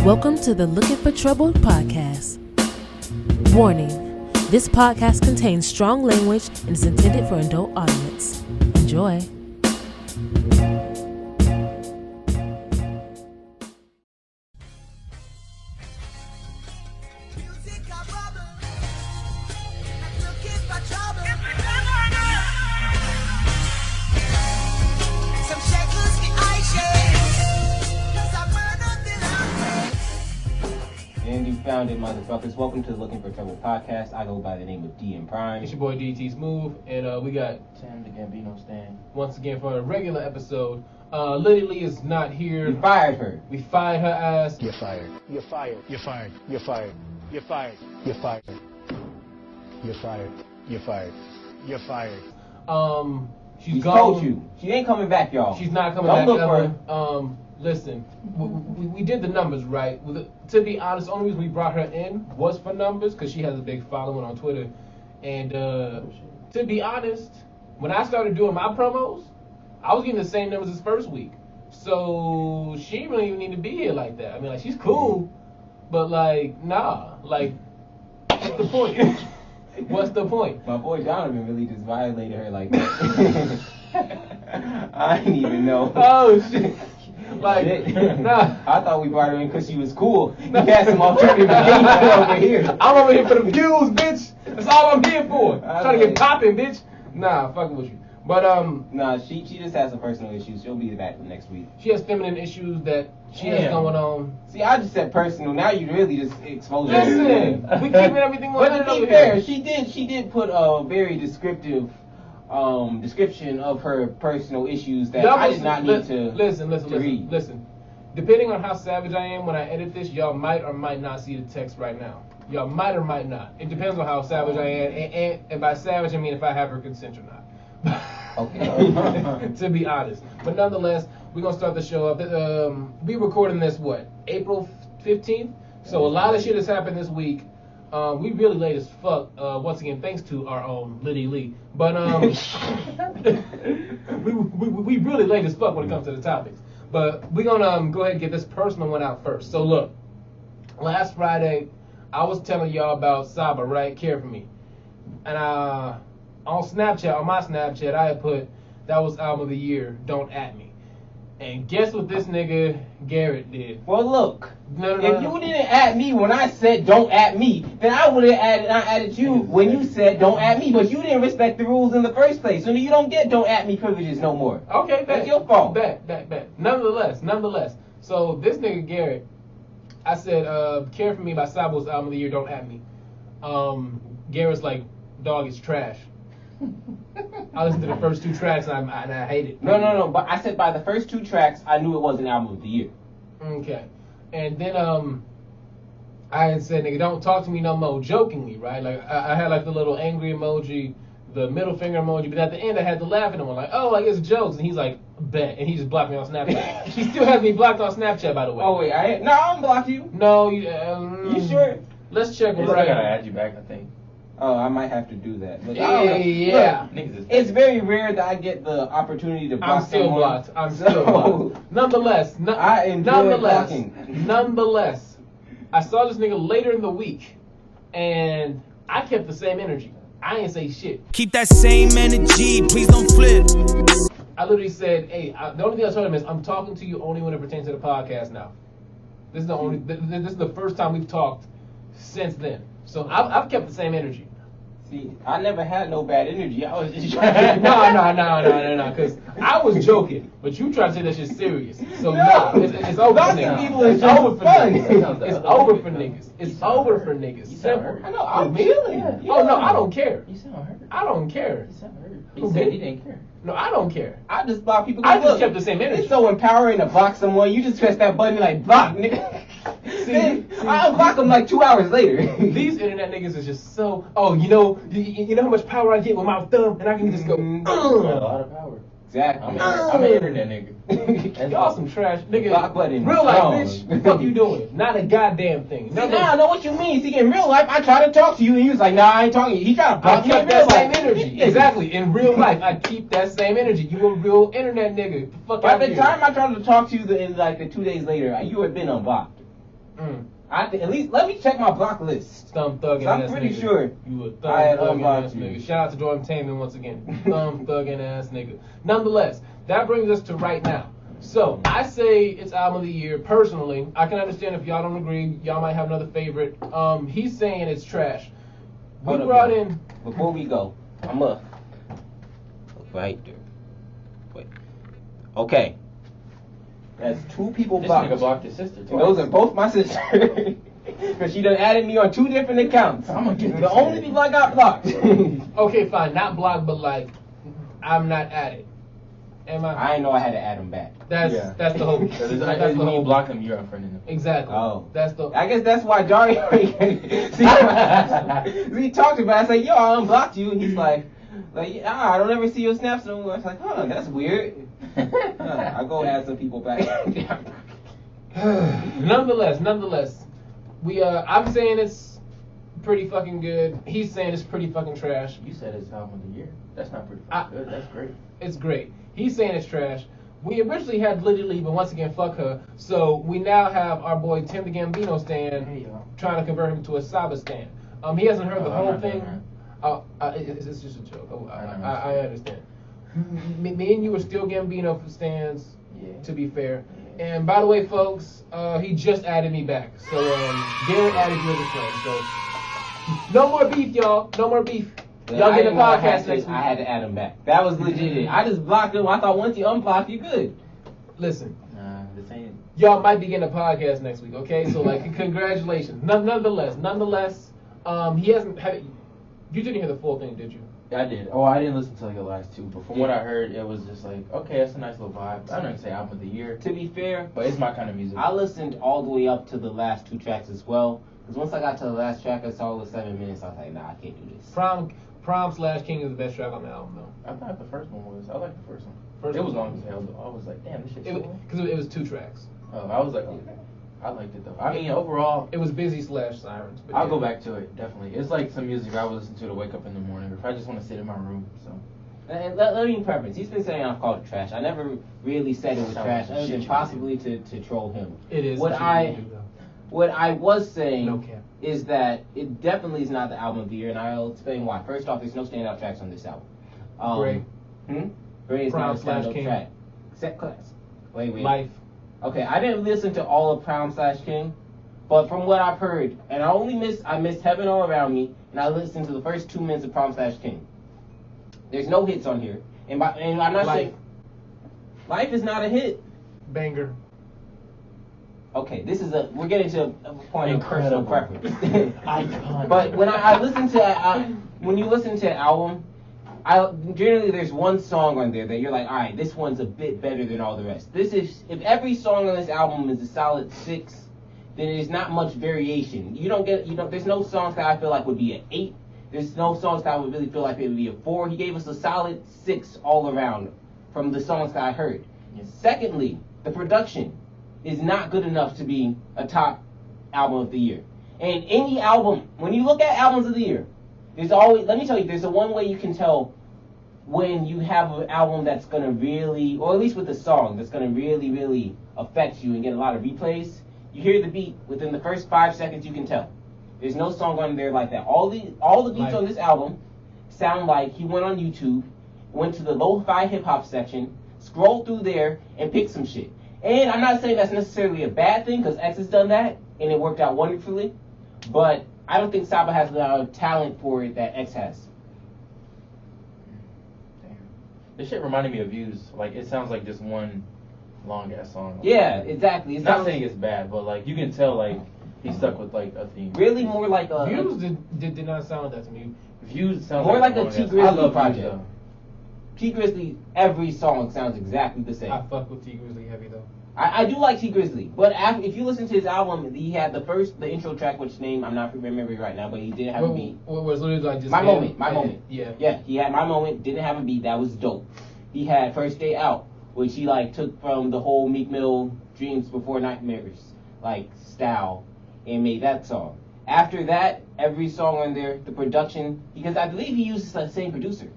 Welcome to the Looking for Trouble podcast. Warning, this podcast contains strong language and is intended for an adult audience. Enjoy. Found it, motherfuckers. Welcome to the Looking for Trouble podcast. I go by the name of D and Prime. It's your boy DT Smooth, and we got Tim the Gambino stand. Once again for a regular episode. Liddy Lee is not here. We fired her. We fired her ass. You're fired. You're fired. You're fired. You're fired. You're fired. You're fired. You're fired. You're fired. You're fired. She's gone. Told you. She ain't coming back, y'all. She's not coming back. Don't look for her. Listen, we did the numbers right. To be honest, the only reason we brought her in was for numbers, because she has a big following on Twitter. And to be honest, when I started doing my promos, I was getting the same numbers as first week. So she didn't really even need to be here like that. I mean, like, she's cool, but like, nah. Like, what's the point? What's the point? My boy Donovan really just violated her like that. I didn't even know. Oh, shit. Like, nah. I thought we brought her in because she was cool. You got some alternative behavior over here. I'm over here for the views, bitch. That's all I'm here for. Trying to get popping, bitch. Nah, fucking with you. But nah, she just has some personal issues. She'll be back next week. She has feminine issues that she has going on. See, I just said personal. Now you really just exposed her. Listen, we keeping everything on. But to be fair, she did put a very descriptive description of her personal issues that I did not need to read. Listen. Depending on how savage I am when I edit this, y'all might or might not see the text right now. Y'all might or might not. It depends on how savage I am, and by savage I mean if I have her consent or not. Okay. To be honest, but nonetheless, we're gonna start the show up. We recording this April 15th. So a lot of shit has happened this week. We really late as fuck. Once again, thanks to our own Liddy Lee. But we really late as fuck when it comes to the topics. But we're gonna go ahead and get this personal one out first. So look, last Friday I was telling y'all about Saba, right? Care for Me, and on Snapchat, on my Snapchat, I had put that was album of the year. Don't at me. And guess what this nigga Garrett did? Well, look. No. If you didn't at me when I said don't at me, then I would have added you when you said don't at me. But you didn't respect the rules in the first place, so you don't get don't at me privileges no more. Okay, that's your fault. Bet. Nonetheless. So this nigga Garrett, I said, "Care for Me" by Saba was album of the year. Don't at me. Garrett's like, "Dog, it's trash." I listened to the first two tracks and I hate it. No. But I said by the first two tracks, I knew it wasn't album of the year. Okay. And then I had said, "Nigga, don't talk to me no more," jokingly, right? Like I had like the little angry emoji, the middle finger emoji, but at the end I had the laughing one, like, "Oh, like it's jokes," and he's like, "Bet," and he just blocked me on Snapchat. He still has me blocked on Snapchat, by the way. Oh wait, I don't block you. No, you sure? Let's check. I gotta add you back, I think. Oh, I might have to do that. But yeah. Look, it's very rare that I get the opportunity to block someone. I'm still blocked. Nonetheless, I enjoy blocking. Nonetheless, I saw this nigga later in the week, and I kept the same energy. I ain't say shit. Keep that same energy, please don't flip. I literally said, "Hey, the only thing I told him is I'm talking to you only when it pertains to the podcast now. This is the only. This is the first time we've talked since then. So I've kept the same energy." See, I never had no bad energy. I was just trying. No, because I was joking, but you try to say that shit's serious. So it's over for niggas. People is over for niggas. It's over for niggas. It's over for niggas. Simple. I know. I'm chilling. Yeah. Oh no, I don't care. You sound hurt. I don't care. You sound hurt. He said he didn't care. No, I don't care. I just block people. I just kept the same energy. It's so empowering to block someone. You just press that button like block, nigga. See, I'll block them like 2 hours later. These internet niggas is just so. Oh, you know how much power I get with my thumb, and I can just go. You got a lot of power. Exactly. I'm an internet nigga. Y'all some trash nigga. Block button. Real life, bitch. Fuck you doing? Not a goddamn thing. Now I know what you mean. See, in real life, I try to talk to you, and you was like, "Nah, I ain't talking to you." He tried to block me in real that same life. energy. Exactly. In real life, I keep that same energy. You a real internet nigga. Fuck By out the here. time I tried to talk to you, in like the 2 days later, you had been unblocked. I think at least let me check my block list. Thumb thugging I'm ass pretty nigga. sure You a thumb I had thugging unblocked ass you. nigga. Shout out to Door Entertainment once again. Thumb thugging ass nigga. Nonetheless, that brings us to right now. So I say it's album of the year. Personally, I can understand if y'all don't agree. Y'all might have another favorite. He's saying it's trash. We Hold up, brought yo. in. Before we go, I'm up. Right there. Wait. Okay. That's 2 people This blocked. nigga blocked his sister twice. Those are both my sisters. Because she done added me on 2 different accounts. I'm gonna get the this only nigga. people I got blocked. Okay, fine, not blocked, but like, I'm not at it. Am I? I didn't know I had to add them back. That's Yeah. that's the whole. Because That's the when you whole. block him, you're unfriending him. Exactly. Oh. That's the. I guess that's why Dario. we talked about it. I said, yo, I unblocked you. And he's like, I don't ever see your snaps no more. I was like, huh, that's weird. I'll go add some people back. Nonetheless, we I'm saying it's pretty fucking good. He's saying it's pretty fucking trash. You said it's album of the year. That's not pretty I- fucking good. That's great. It's great. He's saying it's trash. We originally had Legally, but once again, fuck her. So we now have our boy Tim the Gambino stand Hey, y'all. trying to convert him to a Saba stand. He hasn't heard the Oh, I'm whole not doing thing. that. It's just a joke. I know. I understand. Me and you were still Gambino for stands, Yeah. to be fair. Yeah. And by the way, folks, he just added me back. So Garrett added you as a friend. So no more beef, y'all. No more beef. Y'all I get a didn't know I had podcast to- next week. I had to add him back. That was legit it. I just blocked him. I thought once you unblocked, you good. Listen, Nah, this ain't. y'all might be getting a podcast next week, okay? So like, congratulations. Nonetheless, he hasn't. You didn't hear the full thing, did you? I did. Oh, I didn't listen to like the last 2, but from what I heard, it was just like, okay, that's a nice little vibe. I'm not gonna say album of the year, To be fair, but it's my kind of music. I listened all the way up to the last 2 tracks as well. Because once I got to the last track, I saw it was 7 minutes. I was like, nah, I can't do this. Prom/King is the best track on the album, though. I thought the first one was. I like the first one. First it was one. long as hell. Though. I was like, damn, this shit's so long. Because it was 2 tracks. Oh, I was like, okay. I liked it though. I mean, overall, It was Busy/Sirens. But I'll yeah. go back to it definitely. It's like some music I would listen to wake up in the morning, or if I just want to sit in my room. So. And let me preface. He's been saying I've called it trash. I never really said it was Sounds trash, like other shit than you possibly to troll him. It is. What shit I you do, though. what I was saying No cap. is that it definitely is not the album of the year, and I'll explain why. First off, there's no standout tracks on this album. Great. Great is not a standout Prom/King. track. Set class. Wait. Life. Okay, I didn't listen to all of Prom/King, but from what I've heard, and I missed Heaven All Around Me, and I listened to the first 2 minutes of Prom/King. There's no hits on here, and I'm not Life. saying Life is not a hit. Banger. Okay, we're getting to a point of personal Incredible. preference. Icon. But when I listen to when you listen to an album, generally there's one song on there that you're like, all right, this one's a bit better than all the rest. If every song on this album is a solid 6, then there's not much variation. There's no songs that I feel like would be an 8. There's no songs that I would really feel like it would be a 4. He gave us a solid 6 all around from the songs that I heard. Yes. Secondly, the production is not good enough to be a top album of the year. And any album, when you look at albums of the year, there's always, let me tell you, there's a one way you can tell when you have an album that's going to really, or at least with a song, that's going to really, really affect you and get a lot of replays. You hear the beat, within the first 5 seconds you can tell. There's no song on there like that. All the beats on this album sound like he went on YouTube, went to the lo-fi hip-hop section, scrolled through there, and picked some shit. And I'm not saying that's necessarily a bad thing, because X has done that, and it worked out wonderfully. But I don't think Saba has the talent for it that X has. Damn. This shit reminded me of Views. Like, it sounds like just one long ass song. Yeah, exactly. It's Not saying it's bad, but like you can tell like he stuck with like a theme. really more like a Views did not sound like that to me. Views sounds More like a long T ass- Grizzly I love project. Views, though. T Grizzly. Every song sounds exactly the same. I fuck with T Grizzly heavy though. I do like T Grizzly, but if you listen to his album, he had the intro track, which name I'm not remembering right now, but he did have a beat. What was literally like just My him Moment. and- Yeah. Yeah, he had My Moment, didn't have a beat, that was dope. He had First Day Out, which he like took from the whole Meek Mill Dreams Before Nightmares like style and made that song. After that, every song on there, the production, because I believe he uses the same producer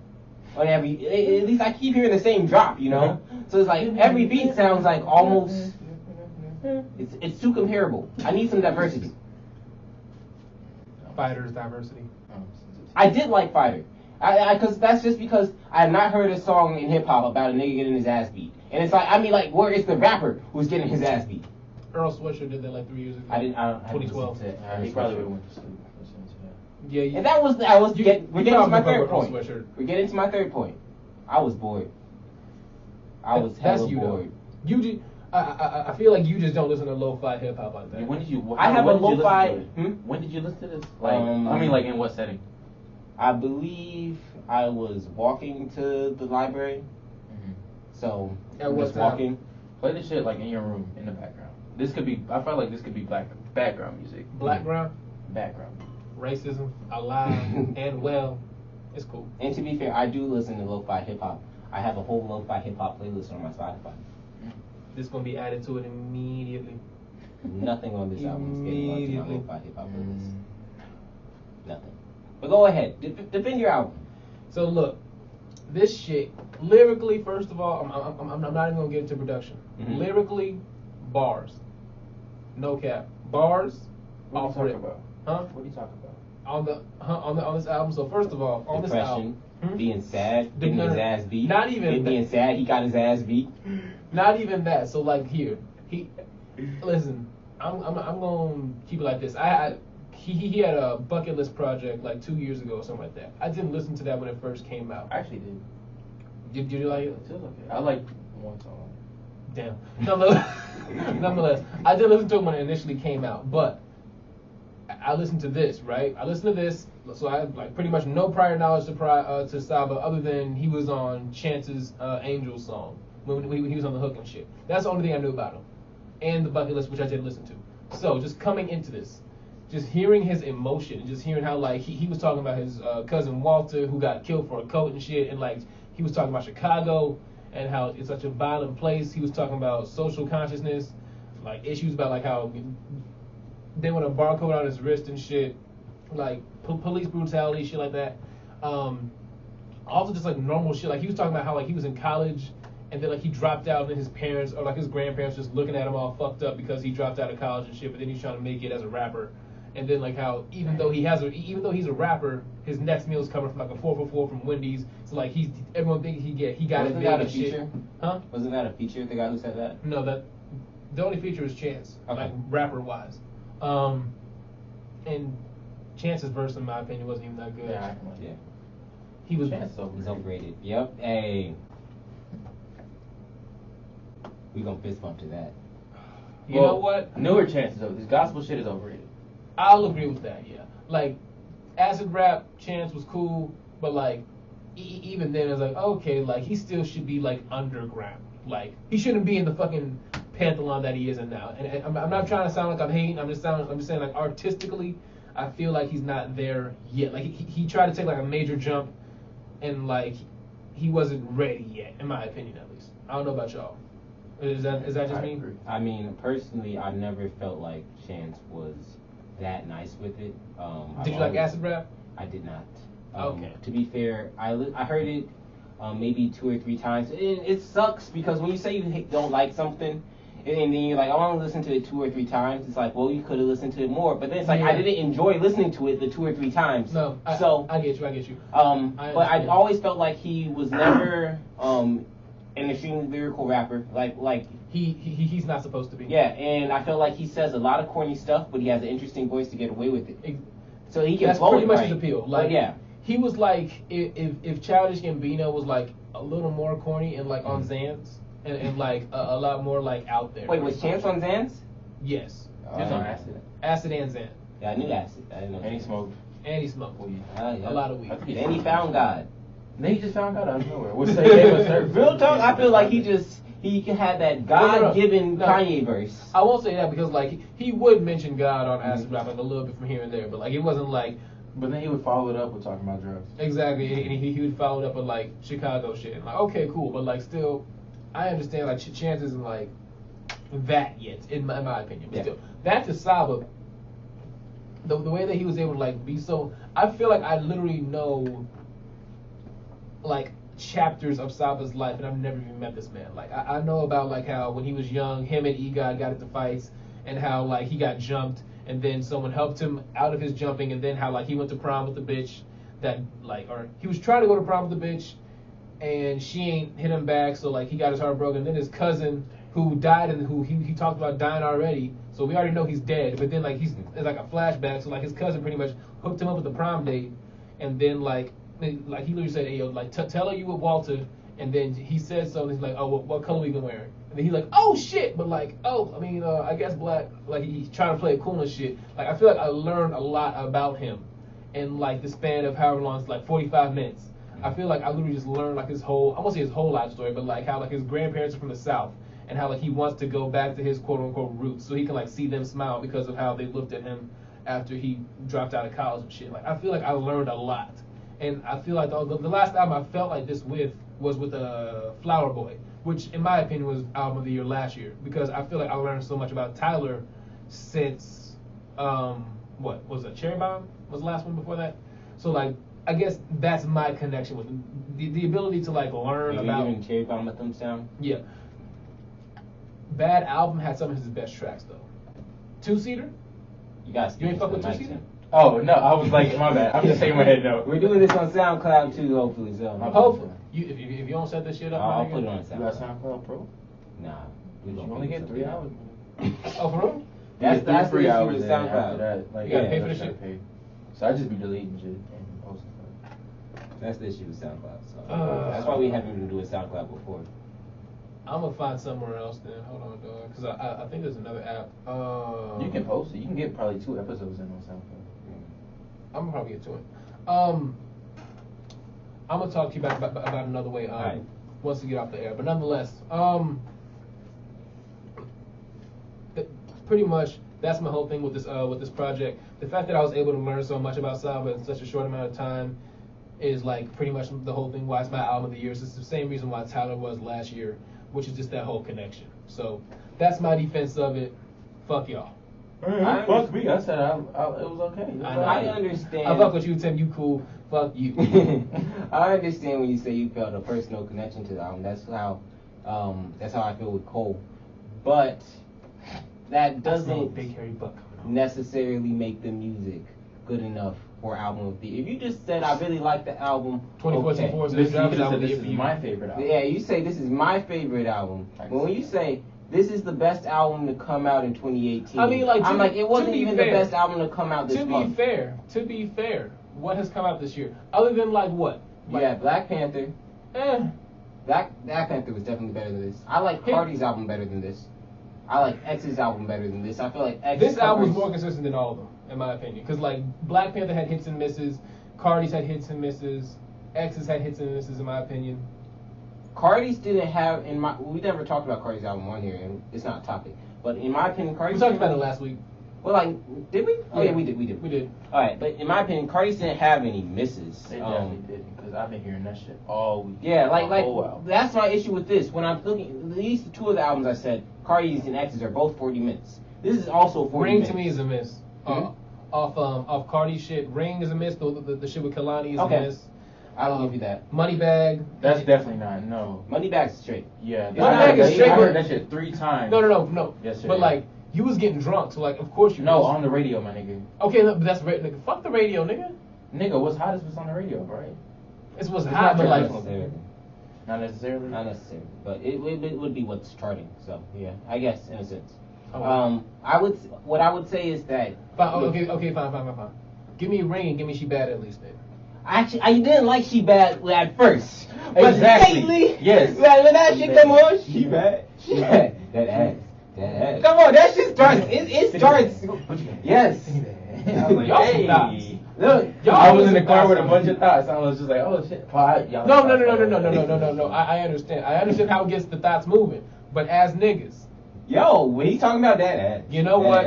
on at least I keep hearing the same drop, you know? So it's like every beat sounds like almost It's too comparable. I need some diversity. Fighters diversity. I did like Fighter. Cause that's just because I have not heard a song in hip hop about a nigga getting his ass beat. And it's like, I mean, like, where is the rapper who's getting his ass beat? Earl Sweatshirt did that like 3 years ago. I didn't 2012. He probably would have went to sleep listening to that. Yeah. And we're getting to my third point. Sweatshirt. We're getting to my third point. I was bored. I was hella bored. You just, I feel like you just don't listen to lo-fi hip hop like that. When did you? I have a when did you listen lo-fi. to it? When did you listen to this? Like, I mean, like in what setting? I believe I was walking to the library. So At I'm what just time? walking. Play this shit like in your room in the background. This could be. I felt like this could be background music. Blackground, Background. racism, alive and well. It's cool. And to be fair, I do listen to lo-fi hip hop. I have a whole lo-fi hip hop playlist on my Spotify. This gonna be added to it immediately. Nothing on this album is getting onto my Immediately. lo-fi hip hop playlist. Nothing. But go ahead, defend your album. So look, this shit lyrically, first of all, I'm not even gonna get into production. Mhm. Lyrically, bars, no cap, bars. What are you off talking rip. about? Huh? What are you talking about? On this album. So first of all, on this Depression, album, being sad, getting No, his no, ass beat. not even that. being sad, he got his ass beat. not even that. So like here, listen, I'm gonna keep it like this. He had a bucket list project like 2 years ago or something like that. I didn't listen to that when it first came out. I actually did. Did you like it? It was okay. I like one song. Damn. Nonetheless, I did listen to it when it initially came out, but I listened to this, right? I listened to this, so I had like pretty much no prior knowledge to Saba other than he was on Chance's Angel song when he was on the hook and shit. That's the only thing I knew about him, and the bucket list, which I did listen to. So just coming into this, just hearing his emotion, just hearing how like he was talking about his cousin Walter who got killed for a coat and shit, and like he was talking about Chicago and how it's such a violent place. He was talking about social consciousness, like issues about like how they want a barcode on his wrist and shit, like police brutality, shit like that. Also just like normal shit. Like he was talking about how like he was in college and then like he dropped out and his parents or like his grandparents just looking at him all fucked up because he dropped out of college and shit. But then he's trying to make it as a rapper. And then like how even though he's a rapper, his next meal is coming from like a 4 for 4 from Wendy's. So like everyone thinks he got it Wasn't big that a and shit. feature? Huh? Wasn't that a feature? The guy who said that? No, that the only feature is Chance, Okay. like rapper wise. And Chance's verse, in my opinion, wasn't even that good. Yeah. He was. Chance is He's overrated. Yep. Hey. We gonna fist bump to that. You know what? Newer Chances of this gospel shit is overrated. I'll agree with that. Yeah. Like, acid rap, Chance was cool, but like, even then, it's like okay, like he still should be like underground. Like he shouldn't be in the fucking pantheon that he is in now. And I'm not trying to sound like I'm hating. I'm just saying like artistically, I feel like he's not there yet. Like he tried to take like a major jump, and like he wasn't ready yet, in my opinion at least. I don't know about y'all. Is that just me? Agree. I mean, personally, I never felt like Chance was that nice with it. Did you like acid rap? I did not. Okay. To be fair, I heard it maybe 2 or 3 times. It sucks because when you say you don't like something, and then you're like, I want to listen to it 2 or 3 times. It's like, well, you could have listened to it more. But then it's like, Yeah. I didn't enjoy listening to it the 2 or 3 times. No. I get you. But I understand. always felt like he was never an extremely lyrical rapper. Like He's not supposed to be. yeah, and I feel like he says a lot of corny stuff, but he has an interesting voice to get away with it. So he can That's flow pretty it much right. his appeal. But Like yeah. he was like if Childish Gambino was like a little more corny and like on Xans and like a lot more like out there. Wait, was Chance on Xans? Yes. He was on acid. Acid and Xan. Yeah, I knew acid. I didn't know. And he Xans. smoked. And he smoked. weed. Yeah. A lot of weed. I think And he found God. Then he just found out of nowhere. What's that? Gave us service. Real talk, I feel like he had that God-given No. Kanye verse. I won't say that because like he would mention God on acid rap like a little bit from here and there, but like it wasn't like But then he would follow it up with talking about drugs. exactly. And he would follow it up with like Chicago shit. And like okay, cool, but like still, I understand like Chance isn't like that yet in my opinion. But Yeah. still, back to Saba. The way that he was able to like be so, I feel like I literally know like chapters of Saba's life, and I've never even met this man. Like I know about like how when he was young, him and E-God got into fights, and how like he got jumped, and then someone helped him out of his jumping, and then how like he went to prom with the bitch that like, or he was trying to go to prom with the bitch, and she ain't hit him back, so like he got his heart broken. And then his cousin who died and who he talked about dying already, so we already know he's dead. But then like it's like a flashback, so like his cousin pretty much hooked him up with the prom date, and then like he literally said, "Hey yo, like tell her you with Walter," and then he said something. He's like, "Oh, what color we gonna wear?" And then he's like, "Oh shit," but like, I guess black. Like he's trying to play it cool and shit. Like I feel like I learned a lot about him in like the span of however long, it's like 45 minutes. I feel like I literally just learned like his whole, I won't say his whole life story, but like how like his grandparents are from the South, and how like he wants to go back to his quote unquote roots so he can like see them smile because of how they looked at him after he dropped out of college and shit. Like I feel like I learned a lot, and I feel like the last album I felt like this was with Flower Boy, which in my opinion was album of the year last year, because I feel like I learned so much about Tyler since what was it, Cherry Bomb was the last one before that. So like I guess that's my connection with him. The ability to like learn about. Giving Cherry Bomb a thumbs down? Yeah. Bad Album had some of his best tracks though. Two-seater? You ain't fuck with two-seater? Oh no, I was like, my bad. I'm just saying my head no. We're doing this on SoundCloud too, hopefully. So hopefully. If you don't set this shit up, I'll put it on You got SoundCloud. SoundCloud Pro? Nah, You only get 3 hours. Oh, for real? That's the three issue hours with and after SoundCloud. that, like, You gotta pay for I this gotta shit? pay. So I just be deleting shit and posting stuff. That's the issue with SoundCloud. So that's why we haven't been doing SoundCloud before. I'm gonna find somewhere else then. Hold on, dog. Because I think there's another app. You can post it. You can get probably 2 episodes in on SoundCloud. I'm gonna probably get to it. I'm gonna talk to you about another way. Alright. Once we get off the air, but nonetheless, pretty much that's my whole thing with this project. The fact that I was able to learn so much about Saba in such a short amount of time is like pretty much the whole thing. Why it's my album of the year. It's the same reason why Tyler was last year, which is just that whole connection. So that's my defense of it. Fuck y'all. Fuck me. I said it was okay. I understand. I fuck with you, Tim. You cool. Fuck you. I understand when you say you felt a personal connection to the album. That's how I feel with Cole. But that doesn't big hairy buck necessarily make the music good enough for album of the year. If you just said I really like the album, 24 This is my favorite album. Yeah, you say this is my favorite album. But when you say this is the best album to come out in 2018, I mean, like, it wasn't even the best album to come out this month. To be fair, what has come out this year? Other than like what? Yeah, Black Panther. Black Panther was definitely better than this. I like Cardi's album better than this. I like X's album better than this. I feel like this album is more consistent than all of them, in my opinion. Because like Black Panther had hits and misses, Cardi's had hits and misses, X's had hits and misses, in my opinion. Cardi's didn't have we never talked about Cardi's album on here, and it's not a topic. But in my opinion, Cardi's. We talked about it last week. Well, like, did we? Oh yeah, we did. All right, but in my opinion, Cardi's didn't have any misses. They definitely didn't, because I've been hearing that shit all week. Yeah, that's my issue with this. When I'm looking, at least 2 of the albums I said, Cardi's and X's are both 40 minutes. This is also 40 Ring minutes. to me is a miss. Off Cardi's shit, Ring is a miss. The shit with Kalani is a miss. I'll give you that. Moneybag. That's definitely not, no. Moneybag's straight. Yeah. Moneybag is straight. I heard that shit 3 times. No. Yes, sir. But like, you was getting drunk, so like, of course you. No, was. on the radio, my nigga. Okay, but that's nigga. Fuck the radio, nigga. Nigga, what's hot is what's on the radio, right? It's what's hot, but like. Not necessarily. Not necessarily, but it would be what's charting. So yeah, I guess in a sense. Oh. What I would say is that. Okay, fine. Give me Ring and give me She Bad at least then. Actually, I didn't like She Bad at first. But Exactly. lately, Yes. when that shit come on, She Bad. That ass. Come on, that shit starts. It starts. Yes. I was like, Y'all some hey. thoughts. Look, I was in the car with a bunch of thoughts. I was just like, oh shit. No. I understand. I understand how it gets the thoughts moving. But as niggas, yo, when he's talking about that ass, you know what?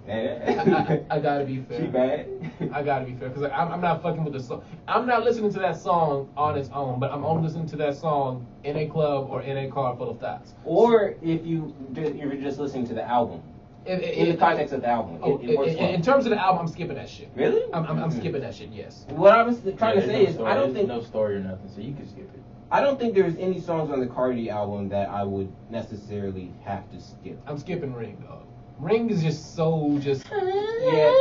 I gotta be fair. She bad. I gotta be fair because like, I'm not fucking with the song. I'm not listening to that song on its own, but I'm only listening to that song in a club or in a car full of thoughts. Or if you're just listening to the album. In the context of the album, it works well. In terms of the album, I'm skipping that shit. Really? I'm skipping that shit. Yes. What I was trying to say is, story. I don't think no story or nothing, so you can skip it. I don't think there's any songs on the Cardi album that I would necessarily have to skip. I'm skipping Ring, dog. Ring is just so just. Yeah.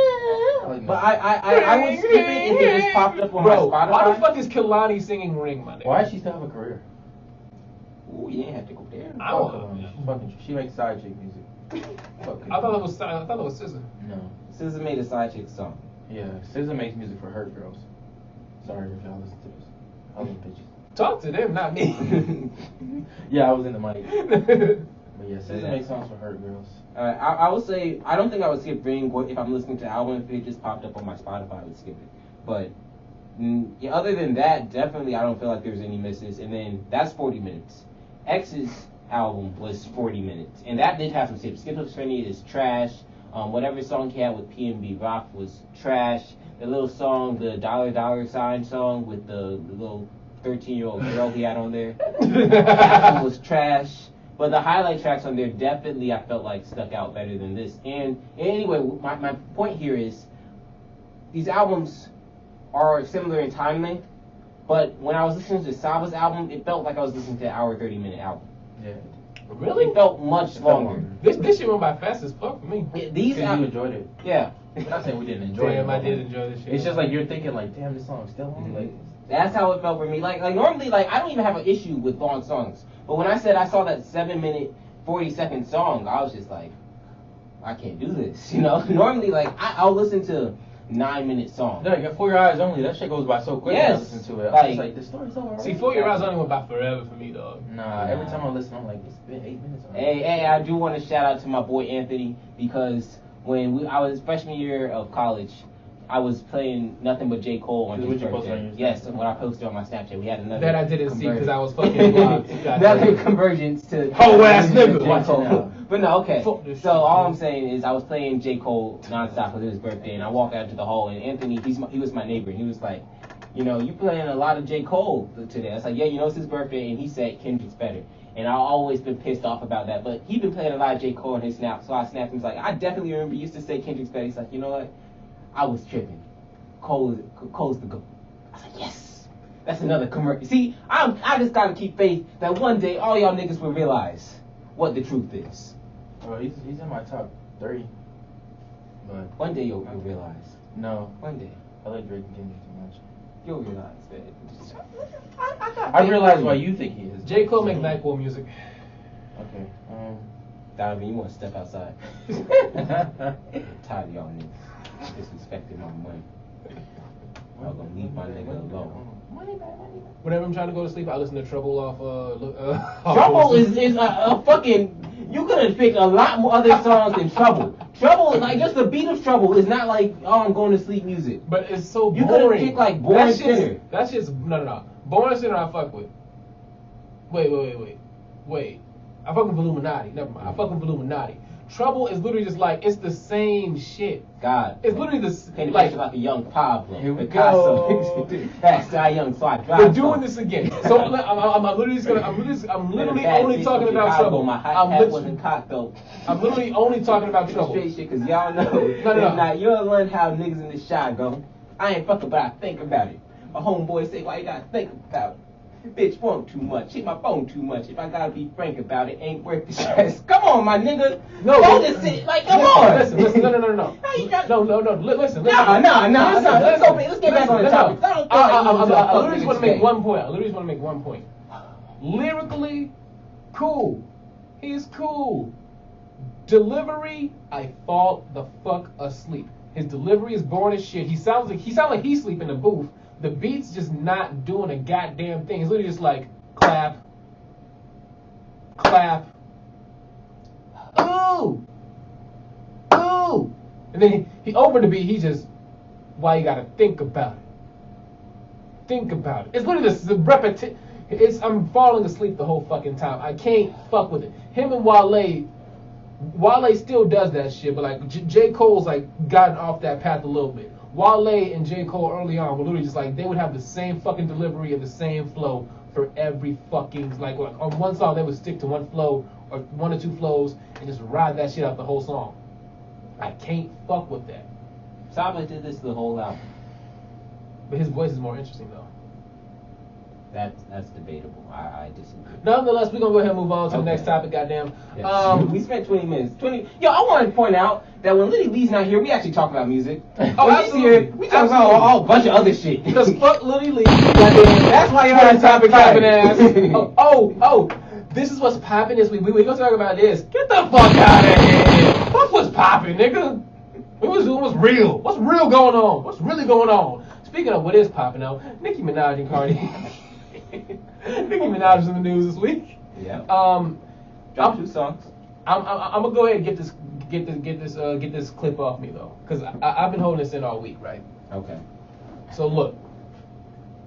But I would skip it if it just popped up on my Spotify. Why the fuck is Kehlani singing Ring, my nigga? Why does she still have a career? Ooh, you didn't have to go there. I don't know. She makes side chick music. I thought it was SZA. No. SZA made a side chick song. Yeah, SZA makes music for hurt girls. Sorry if y'all listen to this. I love bitches. Talk to them, not me. Yeah, I was in the mic. But yeah, SZA makes songs for hurt girls. I would say I don't think I would skip Ring if I'm listening to the album. If it just popped up on my Spotify, I would skip it. But yeah, other than that, definitely I don't feel like there's any misses. And then that's 40 minutes. X's album was 40 minutes, and that did have some skips. Skip Up Trinity is trash. Whatever song he had with PNB Rock was trash. The little song, the $$ sign song with the little 13-year-old girl he had on there, that one was trash. But the highlight tracks on there definitely I felt like stuck out better than this. And anyway, my point here is these albums are similar in time length, but when I was listening to Saba's album, it felt like I was listening to an hour 30-minute album. Yeah. Really? It felt much longer. This shit went by fast as fuck for me. These Because you enjoyed it. Yeah. I'm not saying we didn't enjoy it. Damn, I did enjoy this shit. It's just like you're thinking like, damn, this song's still on. Like, That's how it felt for me. Like normally, like I don't even have an issue with long songs. But when I said I saw that 7-minute, 40-second song, I was just like, I can't do this. You know, normally like I'll listen to 9-minute songs. no, you got For Your Eyes Only. That shit goes by so quick. Yes. When I listen to it. Like- I was like, the story's over. See, For Your Eyes Only went by forever for me, dog. Nah, every time I listen, I'm like, it's been 8 minutes already. Hey, I do want to shout out to my boy Anthony because when I was freshman year of college, I was playing nothing but J. Cole on Is his what you posted on birthday. your Yes, Snapchat? and what I posted on my Snapchat, we had another That I didn't see because I was convergence. fucking blocked. Another convergence to Hoe ass nigga. J. Watch it Cole. now. But no, okay. Fuck this So shit, all man. I'm saying is I was playing J. Cole nonstop because it was his birthday, and I walked out to the hall, and Anthony, he was my neighbor, and he was like, you know, you playing a lot of J. Cole today. I was like, yeah, you know, it's his birthday, and he said Kendrick's better. And I've always been pissed off about that, but he'd been playing a lot of J. Cole on his snap, so I snapped him. He's like, I definitely remember you used to say Kendrick's better. He's like, you know what? I was tripping. Cole's the GOAT. I was like, yes. That's another commercial. See, I just gotta keep faith that one day all y'all niggas will realize what the truth is. Bro, he's in my top 3. But One day you'll realize. no, One day I like Drake and Kendrick too much. you'll realize that. I realize why you think he is. J. Cole make NyQuil music. Okay. Donovan, you want to step outside? I'm tired of y'all niggas disrespecting my money. Y'all gonna leave my nigga alone. Whenever I'm trying to go to sleep, I listen to Trouble off. Trouble is a fucking. You could have picked a lot more other songs than Trouble. Trouble is like just the beat of Trouble is not like I'm going to sleep music. But it's so You boring. could have picked like Born That shit's- Sinner. That shit's no. Born Sinner I fuck with. Wait. I fuck with Illuminati. Never mind. I fuck with Illuminati. Trouble is literally just like it's the same shit. God. It's literally the Paint a like picture like a young Pablo. Here we Picasso. That's that young. So I drive. we're doing this again. So I'm literally just gonna I'm literally only talking about Trouble. My I'm hat literally, wasn't cocked though. I'm literally only talking about Trouble. Straight shit, cause y'all know. No. Now you don't learn how niggas in the shot go. I ain't fucking, but I think about it. My homeboy say, why you gotta think about it? Bitch want too much, hit my phone too much. If I gotta be frank about it, ain't worth the stress. Come on, my nigga. No, Don't but- just sit like, come on. Listen, no. How you got? No. Listen. Nah. Let's get back on the topic. I literally just want to make one point. Lyrically, cool. He's cool. Delivery, I fall the fuck asleep. His delivery is boring as shit. He sounds like he's sleeping in the booth. The beat's just not doing a goddamn thing. It's literally just like clap. Ooh. And then he opened the beat. He just, why you gotta think about it. It's literally the repetition. I'm falling asleep the whole fucking time. I can't fuck with it. Him and Wale still does that shit, but like J. Cole's like gotten off that path a little bit. Wale and J. Cole early on were literally just like they would have the same fucking delivery and the same flow for every fucking like on one song they would stick to one flow or 1 or 2 flows and just ride that shit out the whole song. I can't fuck with that. Saba did this the whole album. But his voice is more interesting though. That's debatable. I disagree. Nonetheless, we're gonna go ahead and move on to the next topic. Goddamn. Yes. We spent 20 minutes. Yo, I want to point out that when Lily Lee's not here, we actually talk about music. Oh, when she's here, we talk about a whole bunch of other shit. Because fuck Lily Lee. That's why you're on topic popping ass. Oh. This is what's popping this week. We gonna talk about this. Get the fuck out of here. Fuck what's popping, nigga. What's real? What's real going on? What's really going on? Speaking of what is popping out, Nicki Minaj and Cardi. Nicki Minaj is in the news this week. Yeah. Dropped 2 songs. I'm gonna go ahead and get this clip off me though, because I've been holding this in all week, right? Okay. So look,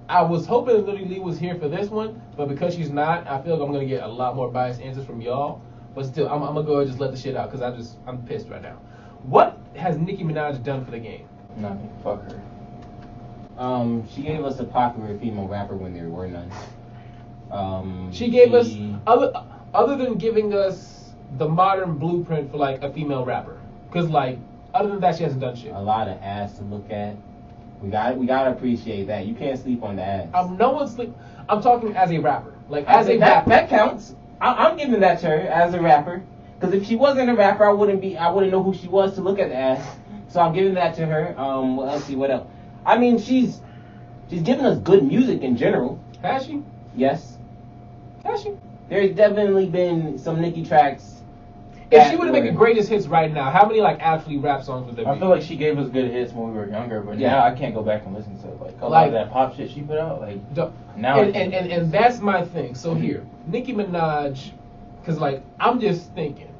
I was hoping that Lily Lee was here for this one, but because she's not, I feel like I'm gonna get a lot more biased answers from y'all. But still, I'm gonna go ahead and just let the shit out because I'm pissed right now. What has Nicki Minaj done for the game? Nothing. Fuck her. She gave us a popular female rapper when there were none. She gave us other than giving us the modern blueprint for like a female rapper, because like other than that she hasn't done shit. A lot of ass to look at. We gotta appreciate that. You can't sleep on the ass. No one's sleep. I'm talking as a rapper, like as a rapper. That counts. I'm giving that to her as a rapper. Because if she wasn't a rapper, I wouldn't know who she was to look at the ass. So I'm giving that to her. Let's see what else. I mean, she's giving us good music in general. Has she? Yes. Has she? There's definitely been some Nicki tracks. If she would have made the greatest hits right now, how many like actually rap songs would there be? I feel like she gave us good hits when we were younger, but now I can't go back and listen to it. Like a lot of that pop shit she put out, like now. And that's my thing. So here, Nicki Minaj, because like I'm just thinking.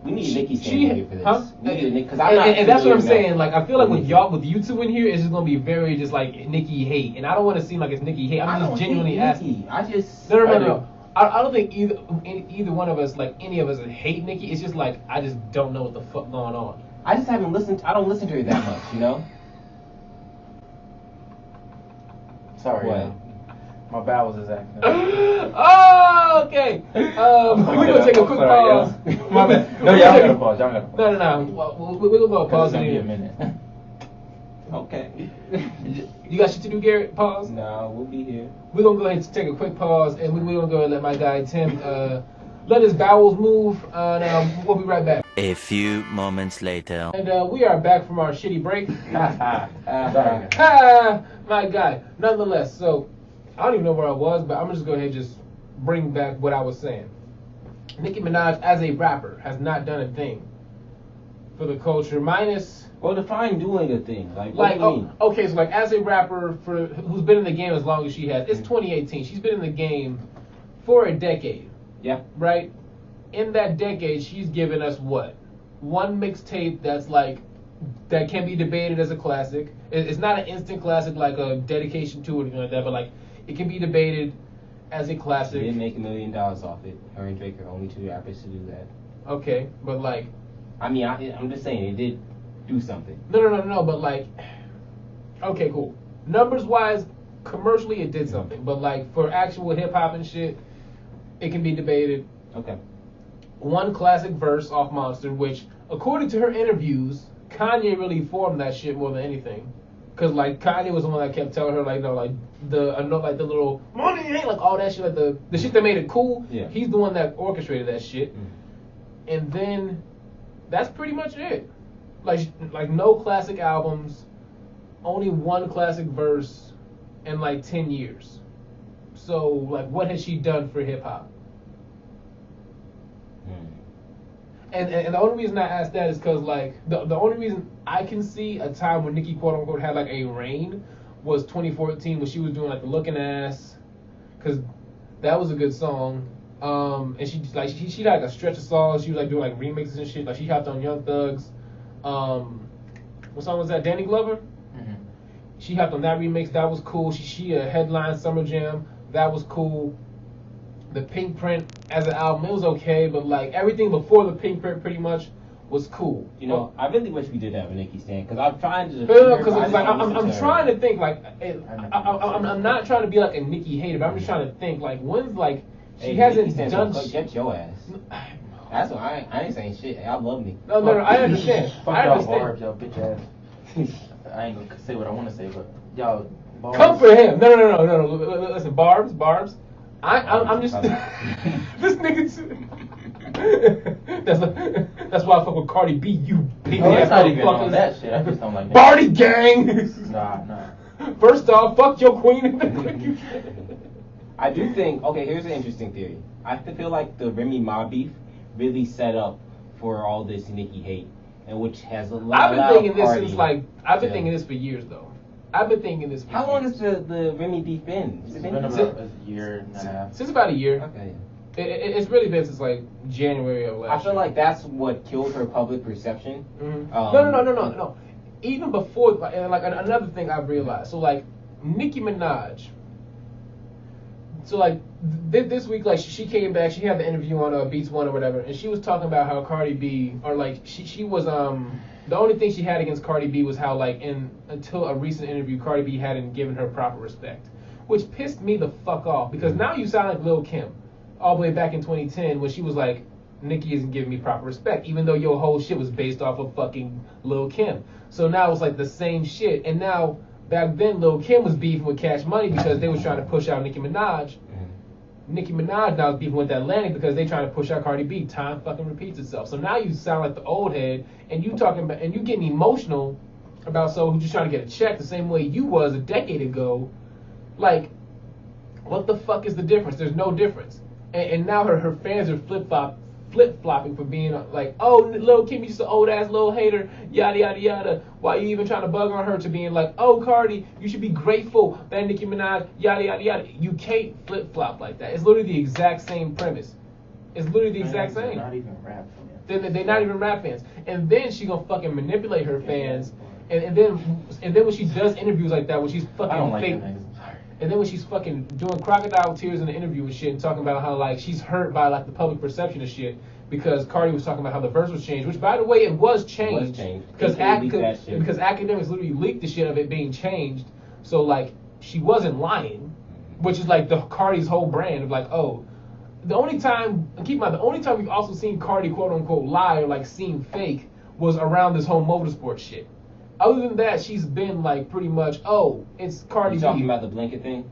We need Nicki standing here for this. Huh? Because I'm not. And that's what I'm saying. Like I feel like with you two in here, it's just gonna be very just like Nicki hate, and I don't want to seem like it's Nicki hate. I'm just genuinely asking. No. I don't think either one of us, like any of us, hate Nicki. It's just like I just don't know what the fuck going on. I just haven't listened. I don't listen to her that much, you know. Sorry. What? My bowels is acting. Oh, okay. We're gonna take a quick pause. My bad. No, y'all gotta pause. Y'all gotta pause. No. We're gonna go pause. It's gonna be a minute. Okay. You got shit to do, Garrett? Pause? No, we'll be here. We're going to go ahead and take a quick pause, and we're going to go ahead and let my guy Tim let his bowels move. Now, we'll be right back. A few moments later. And we are back from our shitty break. My guy. Nonetheless, so, I don't even know where I was, but I'm going to just go ahead and just bring back what I was saying. Nicki Minaj, as a rapper, has not done a thing for the culture, minus... Well, define doing a thing. Like, what do you mean? Okay, so like as a rapper who's been in the game as long as she has, it's 2018. She's been in the game for a decade. Yeah. Right? In that decade, she's given us what? One mixtape that can be debated as a classic. It's not an instant classic like a dedication to it or anything like that, but like it can be debated as a classic. She did make $1 million off it. Her and Drake are only 2 rappers to do that. Okay, but like... I mean, I'm just saying, it did do something. No, but like... Okay, cool. Numbers-wise, commercially it did something, but like for actual hip-hop and shit, it can be debated. Okay. One classic verse off Monster, which, according to her interviews, Kanye really formed that shit more than anything. Cause like Kanye was the one that kept telling her like, no, like the little money ain't like all that shit, like the shit that made it cool. Yeah. He's the one that orchestrated that shit. And then that's pretty much it. Like no classic albums, only one classic verse in like 10 years. So like what has she done for hip hop? And the only reason I ask that is because like the only reason I can see a time when Nicki quote unquote had like a reign was 2014 when she was doing like the Looking Ass, because that was a good song. And she had like a stretch of songs. She was like doing like remixes and shit. Like she hopped on Young Thug's. What song was that? Danny Glover. She hopped on that remix. That was cool. She headlined Summer Jam. That was cool. The Pink Print as an album, it was okay, but like everything before the Pink Print pretty much was cool. You know, I really wish we did have a Nicki stand because I'm trying to. Because like I'm trying to think like I'm not trying to be like a Nicki hater, but I'm just trying to think like when's like she hasn't done shit. Get your ass. That's why I ain't saying shit. I love Nicki. No, I understand. Fuck y'all barbs, y'all bitch ass. I ain't gonna say what I want to say, but y'all Come for him. No. Listen, Barbs. I'm just this nigga. That's why I fuck with Cardi B. You big ass not even on motherfuckers. that shit. I just don't like that. Barty gang. Nah. First off, fuck your queen. I do think. Okay, here's an interesting theory. I feel like the Remy Ma beef really set up for all this Nicki hate, and which has a lot. I've been thinking this since I've been thinking this for years though. I've been thinking this. How long has the Remy beef been? It's been about a year and a half. Since about a year. Okay. It's really been since like January of last year. I feel like that's what killed her public perception. Mm-hmm. No. Even before, like another thing I've realized. So like Nicki Minaj. So like this week, like she came back. She had the interview on Beats One or whatever, and she was talking about how Cardi B, or like she was the only thing she had against Cardi B was how like until a recent interview, Cardi B hadn't given her proper respect, which pissed me the fuck off because now you sound like Lil' Kim. All the way back in 2010 when she was like, Nicki isn't giving me proper respect, even though your whole shit was based off of fucking Lil' Kim. So now it's like the same shit. And now, back then, Lil' Kim was beefing with Cash Money because they was trying to push out Nicki Minaj. Nicki Minaj now is beefing with Atlantic because they trying to push out Cardi B. Time fucking repeats itself. So now you sound like the old head, and you talking about, and you getting emotional about someone who's just trying to get a check the same way you was a decade ago. Like, what the fuck is the difference? There's no difference. And now her fans are flip-flopping for being like, oh, Lil' Kim, you just an old-ass little hater, yada, yada, yada. Why you even trying to bug on her to being like, oh, Cardi, you should be grateful that Nicki Minaj, yada, yada, yada. You can't flip-flop like that. It's literally the exact same premise. It's literally the exact same. They're not even rap fans. They're not even rap fans. And then she gonna fucking manipulate her fans. And then when she does interviews like that, when she's fucking I don't like fake. that niggas. And then when she's fucking doing crocodile tears in the interview and shit and talking about how like she's hurt by like the public perception of shit because Cardi was talking about how the verse was changed, which by the way it was changed. Because academics literally leaked the shit of it being changed. So like she wasn't lying, which is like the Cardi's whole brand of like, oh, the only time we've also seen Cardi quote unquote lie or like seem fake was around this whole motorsport shit. Other than that, she's been like pretty much, oh, it's Cardi B. You talking about the blanket thing?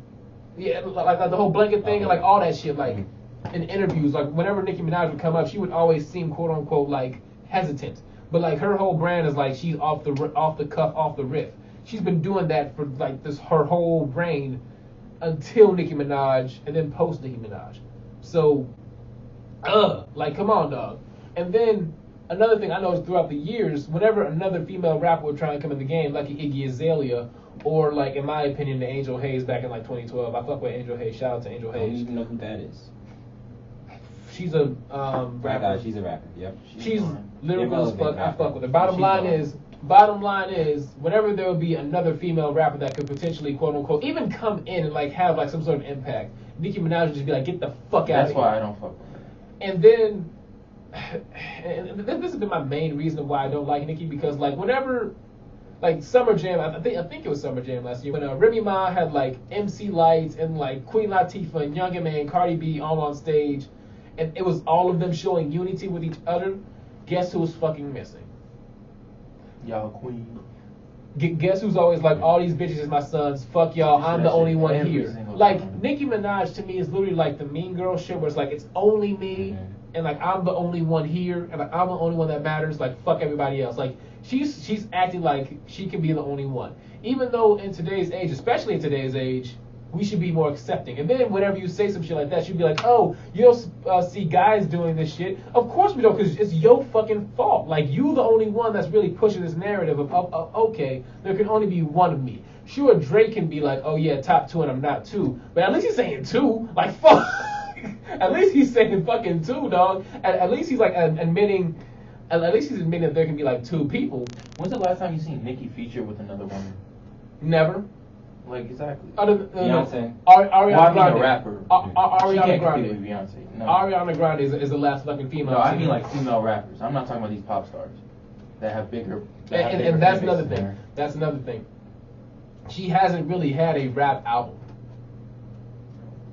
Yeah, like the whole blanket thing and like all that shit. Like in interviews, like whenever Nicki Minaj would come up, she would always seem quote unquote like hesitant. But like her whole brand is like she's off the cuff, off the riff. She's been doing that for like her whole reign until Nicki Minaj and then post Nicki Minaj. So, like come on, dog. And then. Another thing I noticed throughout the years, whenever another female rapper would try and come in the game, like Iggy Azalea, or like, in my opinion, the Angel Hayes back in like 2012. I fuck with Angel Hayes. Shout out to Angel Hayes. I don't even know who that is. She's a rapper. She's a rapper. Yep. She's lyrical as fuck. I fuck with her. Bottom line is, whenever there would be another female rapper that could potentially quote unquote even come in and like have like some sort of impact, Nicki Minaj would just be like, get the fuck out of here. That's why I don't fuck with her. And then. And this has been my main reason of why I don't like Nicki because like whenever like Summer Jam, I think it was Summer Jam last year when Remy Ma had like MC Lights and like Queen Latifah and Young M.A and Cardi B all on stage, and it was all of them showing unity with each other. Guess who was fucking missing? Y'all queen. Guess who's always like, all these bitches is my sons, fuck y'all, I'm the only one here. Like Nicki Minaj to me is literally like the Mean Girl shit where it's like it's only me. Mm-hmm. And like I'm the only one here, and like I'm the only one that matters. Like fuck everybody else. Like she's acting like she can be the only one, even though in today's age, especially in today's age, we should be more accepting. And then whenever you say some shit like that, she'd be like, oh, you don't see guys doing this shit. Of course we don't, because it's your fucking fault. Like you the only one that's really pushing this narrative of okay, there can only be one of me. Sure, Drake can be like, oh yeah, top 2 and I'm not 2, but at least he's saying 2. Like fuck. At least he's saying fucking 2, dog. At least he's like admitting. At least he's admitting that there can be like 2 people. When's the last time you seen Nicki feature with another woman? Never. Like exactly. Beyonce. Ariana Grande. A rapper. Ariana Grande. With Beyonce. No. Ariana Grande is the last fucking female. No, I mean like female rappers. I'm not talking about these pop stars that have bigger. And that's another thing. That's another thing. She hasn't really had a rap album.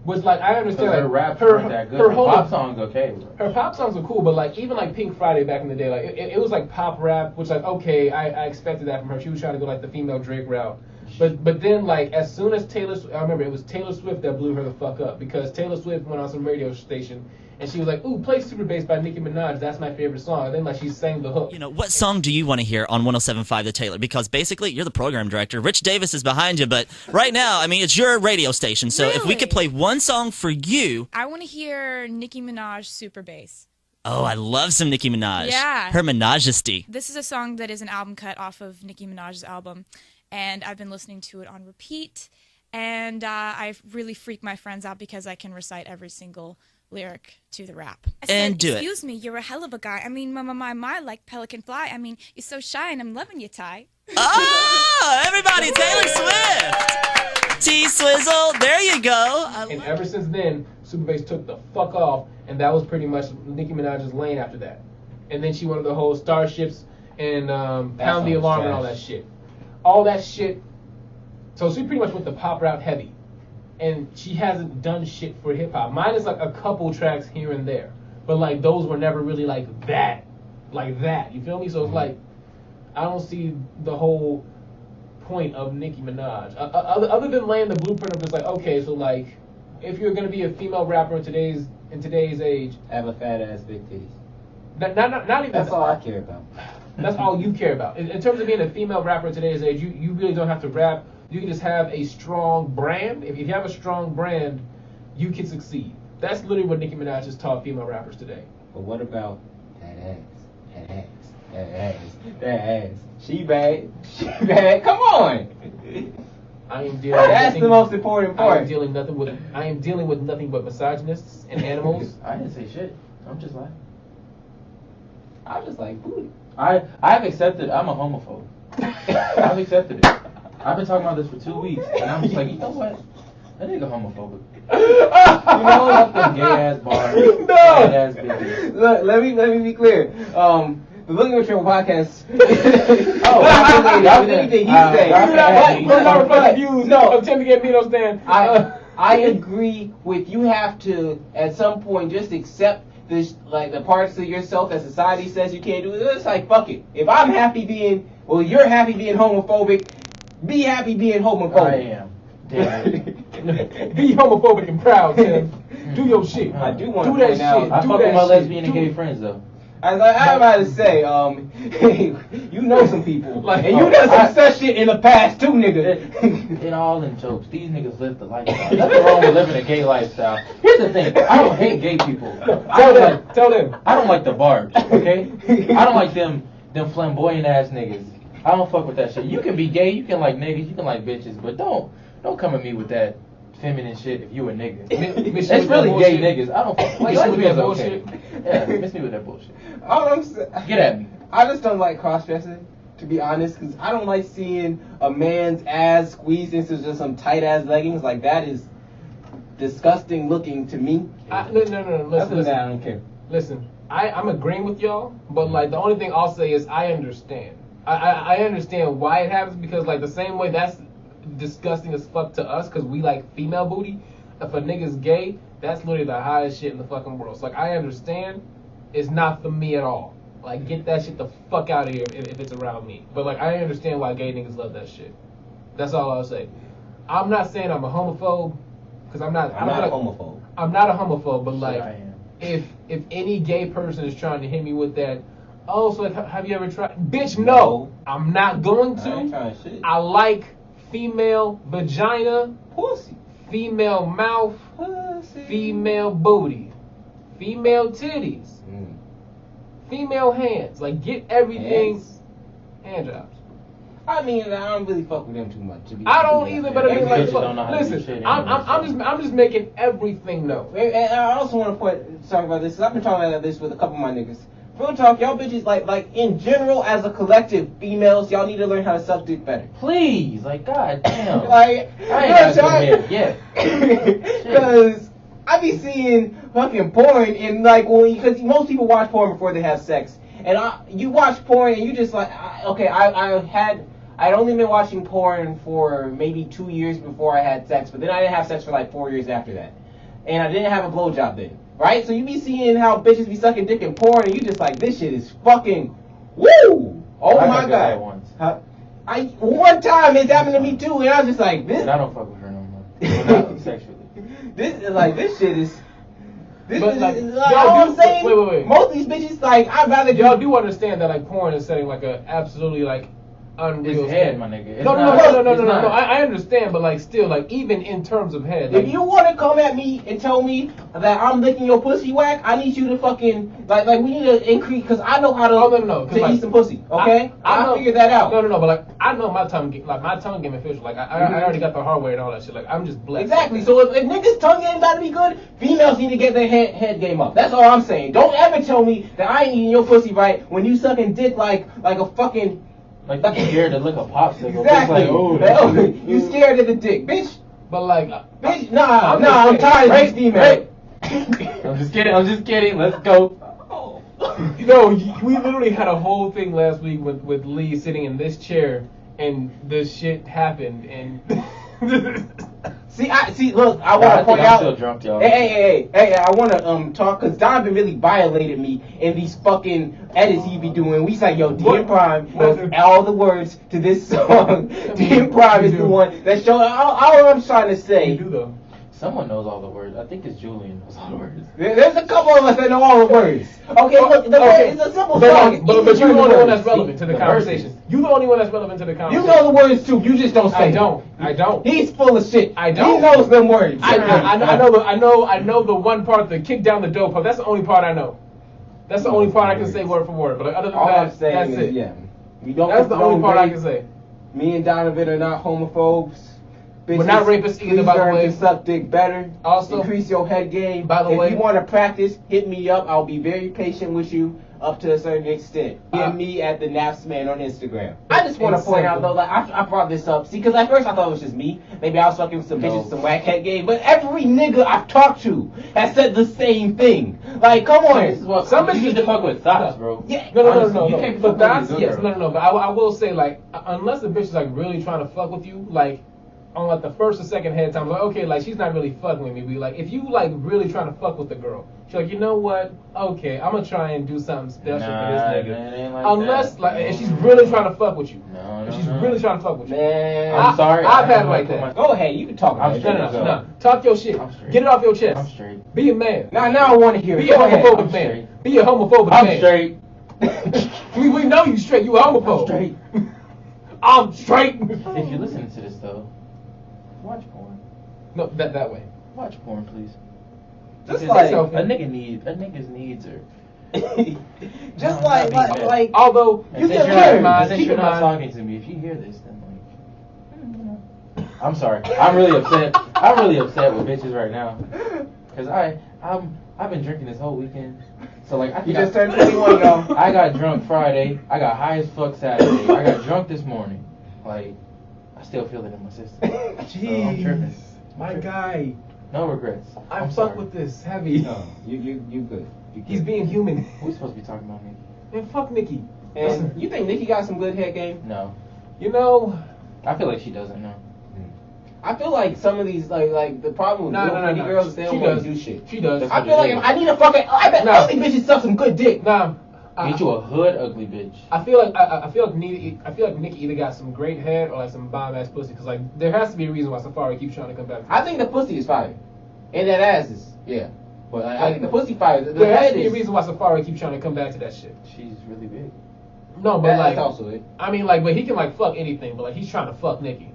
Which, like, I understand, like, her raps weren't that good. Her pop songs, okay. Her pop songs are cool, but, like, even, like, Pink Friday back in the day, like, it was, like, pop rap, which, like, okay, I expected that from her. She was trying to go, like, the female Drake route. But then, like, as soon as I remember it was Taylor Swift that blew her the fuck up, because Taylor Swift went on some radio station and she was like, ooh, play Super Bass by Nicki Minaj, that's my favorite song. And then, like, she sang the hook. You know, what song do you want to hear on 107.5 The Taylor? Because basically, you're the program director. Rich Davis is behind you, but right now, I mean, it's your radio station. So if we could play one song for you. I want to hear Nicki Minaj, Super Bass. Oh, I love some Nicki Minaj. Yeah. Her Majesty. This is a song that is an album cut off of Nicki Minaj's album, and I've been listening to it on repeat, and I really freak my friends out because I can recite every single lyric to the rap. I said, do it. Excuse me, you're a hell of a guy. I mean, my, like Pelican Fly. I mean, you're so shy and I'm loving you, Ty. Oh, everybody, Taylor Swift. T-Swizzle, there you go. And ever since then, Super Bass took the fuck off, and that was pretty much Nicki Minaj's lane after that. And then she wanted the whole Starships and Pound the Alarm and all that shit. All that shit. So she pretty much went the pop route heavy. And she hasn't done shit for hip-hop. Mine is like a couple tracks here and there. But like those were never really like that. You feel me? So it's like, I don't see the whole point of Nicki Minaj. Other than laying the blueprint of just like, okay, so like, if you're going to be a female rapper in today's age. Have a fat ass, big titties. Not even. That's all I care about. That's all you care about. In terms of being a female rapper in today's age, you really don't have to rap. You can just have a strong brand. If you have a strong brand, you can succeed. That's literally what Nicki Minaj has taught female rappers today. But what about that ass? She bad. Come on. That's the most important part. I am dealing with nothing but misogynists and animals. I didn't say shit. I'm just like booty. I've accepted. I'm a homophobe. I've accepted it. I've been talking about this for 2 weeks, and I'm just like, you know what? That nigga homophobic. You know, up them gay ass bars. No. Ass bitches. Look, let me be clear. The Looking with Your podcast. Anything he say. No, Tim to get me no stand. I agree with you. Have to at some point just accept this, like the parts of yourself that society says you can't do. It's like fuck it. If I'm happy being, you're happy being homophobic. Be happy being homophobic. I am. Damn it. Be homophobic and proud, Tim. Do your shit. I do want do to that shit. I fuck with my lesbian and gay friends though. I'm about to say, you know some people, and you done some such shit in the past too, nigga. It all in jokes. These niggas live the lifestyle. Nothing wrong with living a gay lifestyle. Here's the thing. I don't hate gay people. Tell them. I don't like the barbs, okay? I don't like them flamboyant ass niggas. I don't fuck with that shit. You can be gay, you can like niggas, you can like bitches, but don't come at me with that feminine shit if you a nigga. It's really gay niggas. I don't fuck with lesbians. Okay. Yeah, miss me with that bullshit. Get at me. I just don't like cross-dressing, to be honest, because I don't like seeing a man's ass squeezed into just some tight-ass leggings. Like, that is disgusting looking to me. No. Listen. I don't care. Listen, I'm agreeing with y'all, but like the only thing I'll say is I understand. I understand why it happens, because like the same way that's disgusting as fuck to us because we like female booty. If a nigga's gay, that's literally the highest shit in the fucking world. So like I understand, it's not for me at all. Like get that shit the fuck out of here if it's around me. But like I understand why gay niggas love that shit. That's all I'll say. I'm not saying I'm a homophobe because I'm not a homophobe. I'm not a homophobe, but like if any gay person is trying to hit me with that. Oh, so have you ever tried? Bitch, no. I'm not going to. I ain't trying shit. I like female vagina, pussy, female mouth, pussy, female booty, female titties, female hands. Like, get everything. Hand jobs. I mean, I don't really fuck with them too much. I don't either, but I mean, like, listen, I'm just making everything known. And I also want to talk about this, because I've been talking about this with a couple of my niggas. Real talk, y'all bitches, like in general, as a collective, females, y'all need to learn how to suck dick better. Please, like, god damn. Like, I ain't got yet. Because I be seeing fucking porn, and like, because most people watch porn before they have sex. And you watch porn, and you just like, I'd only been watching porn for maybe 2 years before I had sex, but then I didn't have sex for like 4 years after that. And I didn't have a blowjob then. Right? So you be seeing how bitches be sucking dick in porn, and you just like, this shit is fucking woo! Oh my god. Once. One time it's happened to me too, and I was just like, this. And I don't fuck with her no more. Well, not sexually. This is like this shit is. This But, is like, like, y'all all do- I'm saying. wait. Most of these bitches, like, I'd rather Y'all do understand that like porn is setting like a absolutely like unreal It's head, standard. my nigga. It's No. not. I understand, but like still, like even in terms of head, If like, you want to come at me and tell me that I'm licking your pussy whack, I need you to fucking like we need to increase because I know how to no, 'cause, to like, eat some pussy. Okay, I I'll know- figure that out. No, but like I know my tongue game official. Like I already got the hardware and all that shit. Like I'm just blessed. Exactly. So if niggas' tongue game gotta be good, females need to get their head game up. That's all I'm saying. Don't ever tell me that I ain't eating your pussy right when you sucking dick like a fucking. Like you scared to lick a popsicle. Exactly. It's like, oh, you scared of the dick, bitch. But like, Bitch, I'm just tired saying, of these females. I'm just kidding. Let's go. You know, we literally had a whole thing last week with Lee sitting in this chair, and this shit happened, and See, look, I want to point I'm out. still drunk, y'all. Hey, I want to talk because Donovan really violated me in these fucking edits he be doing. We say, yo, DM Prime knows all the words to this song. DM Prime is the one that showed all I'm trying to say. you do though. Someone knows all the words. I think it's Julian knows all the words. There's a couple of us that know all the words. Okay, look, it's a simple song. But you're the only one that's relevant to the The conversation. verses. You're the only one that's relevant to the You conversation. know the words too. You just don't say. I don't. He's full of shit. I don't. He knows them words. I know the one part, the kick down the dope part. That's the only part I know. That's the only part I can say word for word. But other than All that, I'm saying that's is, it. yeah, we don't. That's the only part I rape. can say. Me and Donovan are not homophobes. Bitches, We're not rapists either, please by the learn way. to suck dick better. Also, increase your head game. by the if way- you want to practice, hit me up. I'll be very patient with you up to a certain extent. DM me at the Napsman on Instagram. I just want to point out though, like I brought this up. See, because at first I thought it was just me. Maybe I was fucking with some bitches, some whack head game. But every nigga I've talked to has said the same thing. Like, come on. This is what Some you bitches need to fuck with thoughts, bro. Yeah. No. You can't But fuck that's with yes, these no. But I will say like unless the bitch is like really trying to fuck with you, like on like the first or second head time, like okay, like she's not really fucking with me. But like if you like really trying to fuck with the girl, she's like, you know what? Okay, I'm gonna try and do something special for this nigga. Man, it ain't like Unless that. like if she's really trying to fuck with you. No. If she's really trying to fuck with you. Man, I'm sorry. I've had it I like put that. go ahead. You can talk about I'm it. straight. No. Talk your shit. I'm straight. Get it off your chest. I'm straight. Be a man. Now I want to hear it. Be a Go ahead. homophobic I'm man. straight. Be a homophobic I'm man. straight. We know you straight. You a homophobe. I'm straight. I'm straight. If you're listening to this though, watch porn. No, that way. Watch porn, please. Just Because like a nigga's needs are. just No, like not me, like Although And You since can you're not- learn. mind, since keep you're in not mind. talking to me, if you hear this, then like, I'm sorry. I'm really upset. I'm really upset with bitches right now, cause I've been drinking this whole weekend. So like, I you think just turned 21, y'all. I got drunk Friday. I got high as fuck Saturday. I got drunk this morning. Like, I still feel it in my system. So I'm tripping. my guy. No regrets. I I'm fuck sorry. with this heavy. No, you good. You good. He's being human. We supposed to be talking about me? Man, fuck Nicki. And you think Nicki got some good head game? No. You know. I feel like she doesn't know. I feel like some of these like the problem with No. pretty girls is they don't She want does. to do shit. She does. I feel like if I need a fucking I bet No. ugly bitches suck some good dick. Nah. Get you a hood ugly bitch. I feel like Nicki either got some great head or like some bomb ass pussy. Cause like there has to be a reason why Safari keeps trying to come back. I think the pussy is fire, and that ass is But I think the pussy fire. The There has head to be a is. reason why Safari keeps trying to come back to that shit. She's really big. No, but like That's also it. I mean like, but he can like fuck anything. But like he's trying to fuck Nicki.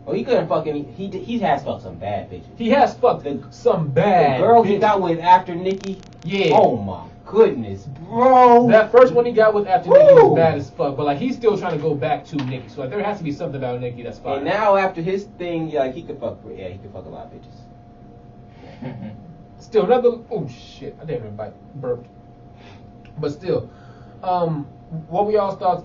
Well, he couldn't fuck any. He has fucked some bad bitches. He has fucked some bad. The girl he bitches. got with after Nicki. Yeah. Oh my goodness, bro. That first one he got with after Nicki Woo! was bad as fuck, but like he's still trying to go back to Nicki. So like there has to be something about Nicki that's fine. And now after his thing, he could fuck. Yeah, he could fuck a lot of bitches. Still another. Oh shit! I didn't even burped. But still, what were y'all's thoughts?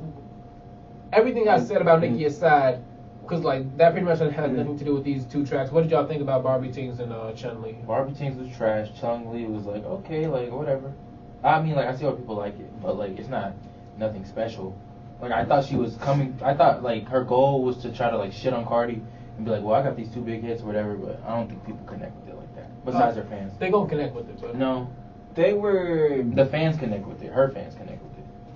Everything I said about Nicki aside, because like that pretty much had nothing to do with these two tracks. What did y'all think about Barbie Tings and Chun Li? Barbie Tings was trash. Chung Li was like, okay, like whatever. I mean, like I see why people like it, but like it's not nothing special. Like I thought she was coming. I thought like her goal was to try to like shit on Cardi and be like, well, I got these two big hits or whatever. But I don't think people connect with it like that. Besides her fans. They gonna connect with it, but No, They were. the fans connect with it. Her fans connect with it.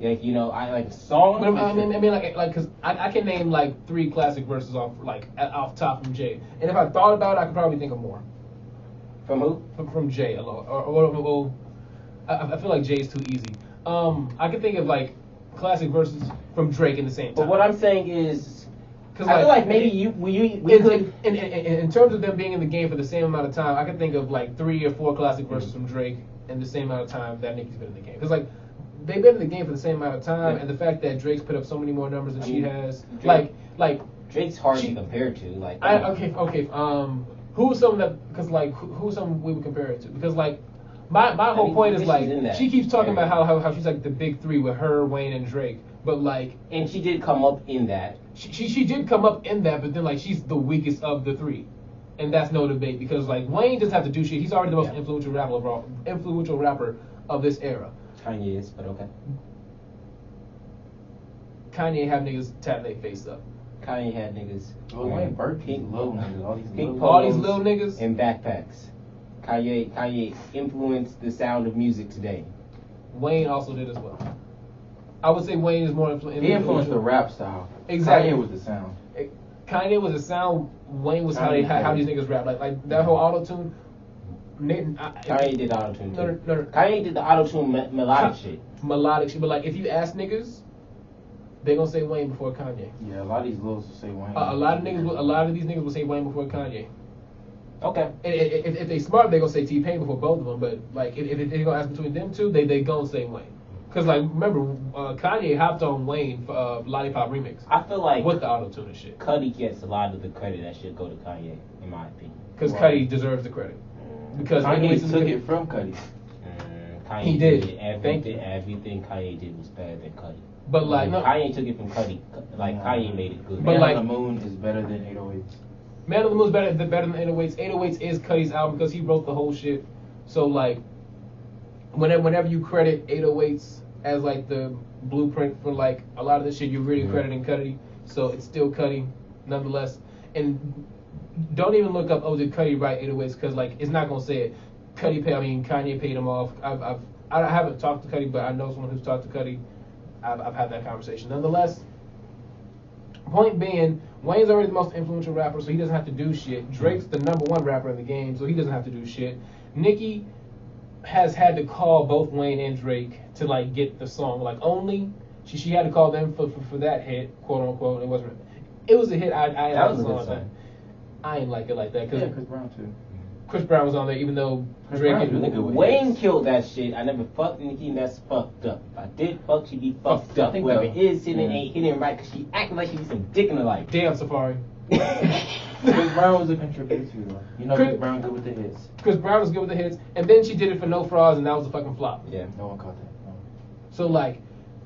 Like, you know, I like songs. But I mean, like, cause I can name like 3 classic verses off top from Jay, and if I thought about it, I could probably think of more. From who? From Jay alone, or I feel like Jay's too easy. I could think of like classic verses from Drake in the same time. But what I'm saying is, I feel like maybe we could. In terms of them being in the game for the same amount of time, I could think of like 3 or 4 classic verses from Drake in the same amount of time that Nicki's been in the game. Because like they've been in the game for the same amount of time, and the fact that Drake's put up so many more numbers than she has, Drake, like Drake's hard to compare to. Like, okay. Who's someone that? Because like who's someone we would compare it to? Because like my whole point is like she keeps talking about how she's like the big 3 with her, Wayne, and Drake. But like, and she did come up in that. She did come up in that, but then like she's the weakest of the 3, and that's no debate because like Wayne doesn't have to do shit. He's already the most influential rapper of this era. Kanye is, but okay. Kanye have niggas tatting their face up. Kanye had niggas. Wayne burnt pink little niggas, all these little niggas and backpacks. Kanye influenced the sound of music today. Wayne also did as well. I would say Wayne is more influential. He influenced the rap style. Exactly. Kanye was the sound. Kanye was the sound. Wayne was how these niggas rap. Like that whole auto tune. Kanye did auto tune. No. Kanye did the auto tune melodic shit. Melodic shit, but like if you ask niggas, they gonna say Wayne before Kanye. Yeah, a lot of these little will say Wayne. A lot of these niggas will say Wayne before Kanye. Okay. And if they smart, they gonna say T.I.P before both of them. But like if they gonna ask between them two, they gonna say Wayne. Cause like remember, Kanye hopped on Wayne for Lollipop remix. I feel like with the auto tune and shit. Cudi gets a lot of the credit that should go to Kanye, in my opinion. Cause Cudi deserves the credit. Because Kanye took it from Cudi. Kanye he did. Everything Kanye did was better than Cudi. But like Kanye took it from Cudi. Like Kanye made it good. Man on the Moon is better than 808s. Man on the Moon is better than 808s. 808s is Cudi's album because he wrote the whole shit. So like, whenever you credit 808s as like the blueprint for like a lot of the shit, you're really crediting Cudi. So it's still Cudi, nonetheless. And don't even look up, did Cudi write 808s? Because like it's not gonna say it. Kanye paid him off. I haven't talked to Cudi, but I know someone who's talked to Cudi. I've had that conversation. Nonetheless, point being, Wayne's already the most influential rapper, so he doesn't have to do shit. Drake's the #1 rapper in the game, so he doesn't have to do shit. Nicki has had to call both Wayne and Drake to like get the song. Like only she had to call them for that hit, quote unquote. It was a hit. That was a good song. I ain't like it like that. Yeah, Chris Brown too. Chris Brown was on there, even though Drake was really good with Wayne killed that shit. I never fucked Nicki, and that's fucked up. If I did fuck, she'd be fucked up. Whoever is sitting ain't hitting right because she acting like she needs some dick in her life. Damn, Safari. Chris Brown was a contributor too, though. You know Chris Brown good with the hits. Chris Brown was good with the hits, and then she did it for No Frauds, and that was a fucking flop. Yeah, no one caught that. No. So like,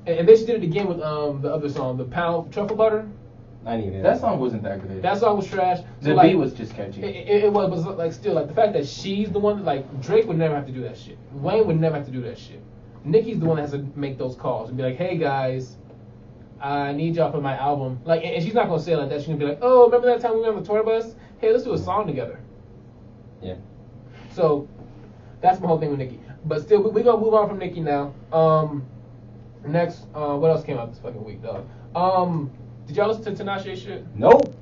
and then she did it again with the other song, the Pound Truffle Butter. I didn't even. That song wasn't that good. That song was trash. The beat was just catchy. It was, but like still, like the fact that she's the one that, like, Drake would never have to do that shit. Wayne would never have to do that shit. Nicki's the one that has to make those calls and be like, hey guys, I need y'all for my album. Like, and she's not gonna say it like that. She's gonna be like, oh, remember that time we went on the tour bus? Hey, let's do a song together. Yeah. So that's my whole thing with Nicki. But still, we're gonna move on from Nicki now. Next, what else came out this fucking week, dog? Did y'all listen to Tinashe shit? Nope.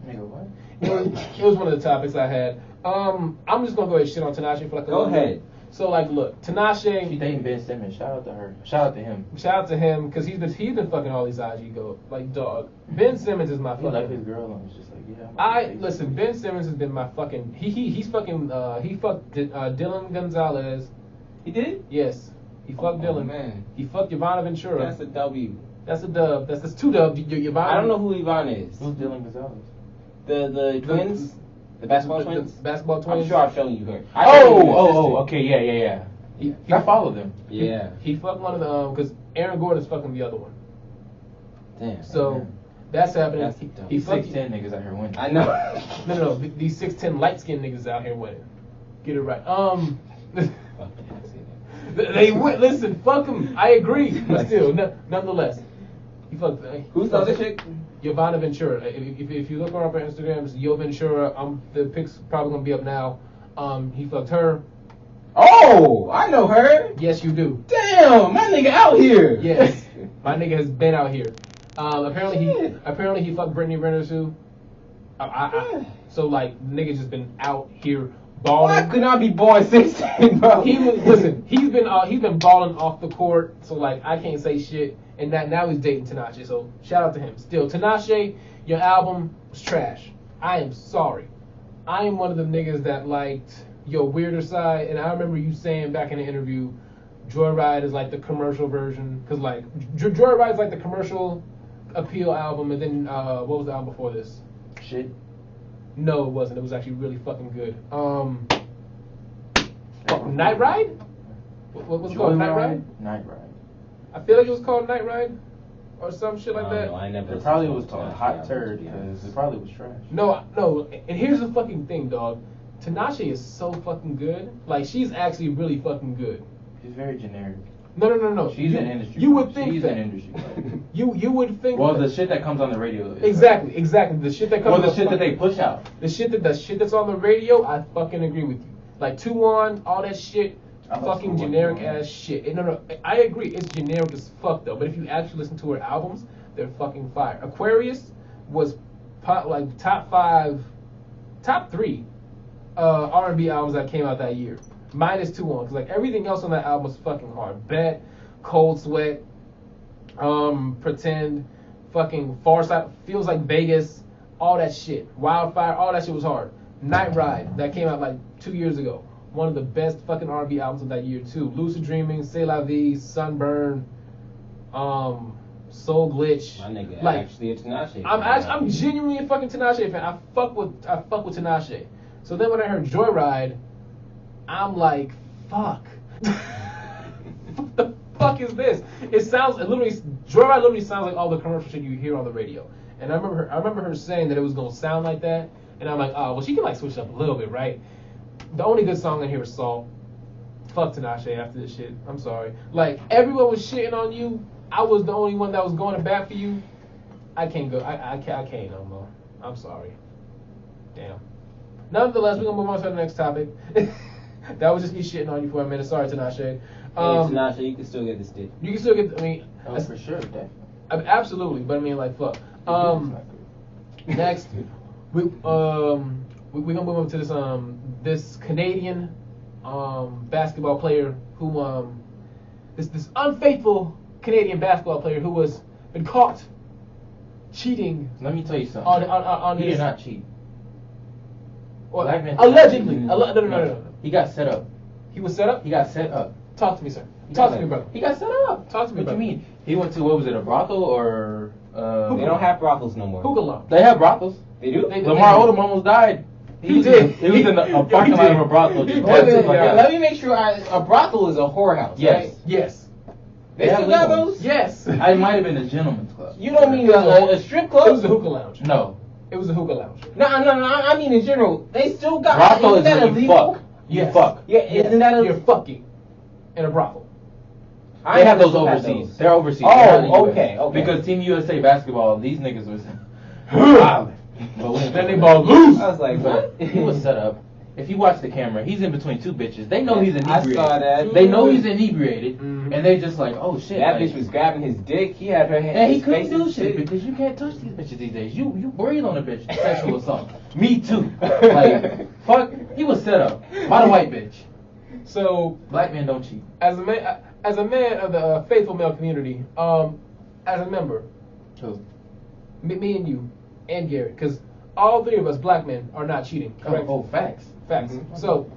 Nigga, what? It was one of the topics I had. I'm just gonna go ahead and shit on Tinashe for like a Go little ahead. bit. So like, look, Tinashe. She dating Ben Simmons. Shout out to her. Shout out to him. Shout out to him because he's been fucking all these IG go like dog. Ben Simmons is my He fucking. like his girl and was just like, yeah. Listen. Ben Simmons has been my fucking. He's fucking. He fucked Dylan Gonzalez. He did? Yes. He fucked Dylan. Man. He fucked Ivana Ventura. That's a W. That's a dub. That's 2 dubs. Ivana. I don't know who Yvonne is. Who's Dylan Gonzalez? The twins? The basketball twins? The basketball twins. I'm sure I've shown you her. Okay, yeah. I follow them. Yeah. He fucked one of the because Aaron Gordon is fucking the other one. Damn. So that's happening. He fucked 6'10" niggas out here winning. I know. No. These 6'10" light skinned niggas out here winning. Get it right. They went. Listen, fuck them. I agree, but still, nonetheless, he fucked. Who's the other chick? Yvonne Ventura. If you look her up on Instagram, it's Yo Ventura. The pic's probably gonna be up now. He fucked her. Oh, I know her. Yes, you do. Damn. Damn, my nigga out here. Yes, my nigga has been out here. Apparently he fucked Brittany Renner too. So like niggas just been out here balling. Why could I be born 16, bro? He's been balling off the court. So like I can't say shit. And now he's dating Tinashe. So shout out to him. Still, Tinashe, your album was trash. I am sorry. I am one of them niggas that liked your weirder side. And I remember you saying back in the interview, Joyride is like the commercial version. Because like Joyride is like the commercial appeal album. And then what was the album before this? Shit. No, it wasn't. It was actually really fucking good. Night Ride? What was it called? Night Ride? Night Ride. I feel like it was called Night Ride or some shit like that. No, I never. It probably was called Hot Turd because it probably was trash. No. And here's the fucking thing, dog. Tinashe is so fucking good. Like, she's actually really fucking good. She's very generic. No. She's an industry. You would think she's that. an industry. You would think. Well, that. the shit that comes on the radio. Is Exactly. The shit that comes. Well, the shit that they push out. The shit that's on the radio. I fucking agree with you. Like 2-1, all that shit. Fucking generic ass shit. No, I agree. It's generic as fuck though. But if you actually listen to her albums, they're fucking fire. Aquarius was like top 3 R&B albums that came out that year. Minus 2-1, because like everything else on that album was fucking hard. Bet, Cold Sweat, Pretend, fucking Far Side, Feels Like Vegas, all that shit. Wildfire, all that shit was hard. Night Ride, that came out like 2 years ago. One of the best fucking R&B albums of that year too. Lucid Dreaming, C'est La Vie, Sunburn, Soul Glitch. My nigga, like, actually a Tinashe. I'm genuinely a fucking Tinashe fan. I fuck with Tinashe. So then when I heard Joyride, I'm like, fuck. What the fuck is this? Joyride literally sounds like all the commercial shit you hear on the radio. And I remember her saying that it was gonna sound like that. And I'm like, oh, well, she can like switch it up a little bit, right? The only good song in here is Salt. Fuck Tinashe after this shit. I'm sorry. Like, everyone was shitting on you. I was the only one that was going to bat for you. I can't go. I can't no more. I'm sorry. Damn. Nonetheless, we're going to move on to the next topic. That was just me shitting on you for a minute. Sorry, Tinashe. Tinashe, you can still get this dick. You can still get, I mean. Oh, for sure, definitely. Absolutely. But I mean, like, fuck. Next, we're gonna move on to this Canadian basketball player who this unfaithful Canadian basketball player who was been caught cheating. Let me tell you something. On he his, did not cheat. Well, allegedly. No. He got set up. He was set up? He got set up. Talk to me, sir. Talk to me, brother. He got set up. Talk to me, What brother. you mean? He went to, what was it, a brothel or... They don't have brothels no more. Hookah lounge. They have brothels. They do? Lamar Odom almost died. He did. He was in a parking lot of a brothel. He Just did. Let me make sure a brothel is a whorehouse, Yes. right? Yes. They still got those? Yes. I might have been a gentleman's club. You don't mean a strip club? It was a hookah lounge. No. It was a hookah lounge. No, I mean in general. They still got... Brothel is that when you illegal? fuck. You fuck. Yeah, isn't that You're fucking in a brothel. I They have those still overseas. They're overseas. Oh, They're not in the US. okay. Because Team USA basketball, these niggas was violent. But when Then they ball loose. I was like, what? He was set up. If you watch the camera, he's in between two bitches. They know he's inebriated. I saw that. They know he's inebriated, Mhm. and they just like, oh shit. That like, bitch was grabbing his dick. He had her hand. and he his couldn't face do and shit because you can't touch these bitches these days. You breathe on a bitch. Sexual assault. Me too. Like, fuck. He was set up by the white bitch. So, Black men don't cheat. as a man of the faithful male community, as a member, Who? me and you, and Garrett, because all three of us black men are not cheating, correct? Oh, facts. Facts. Mhm. So,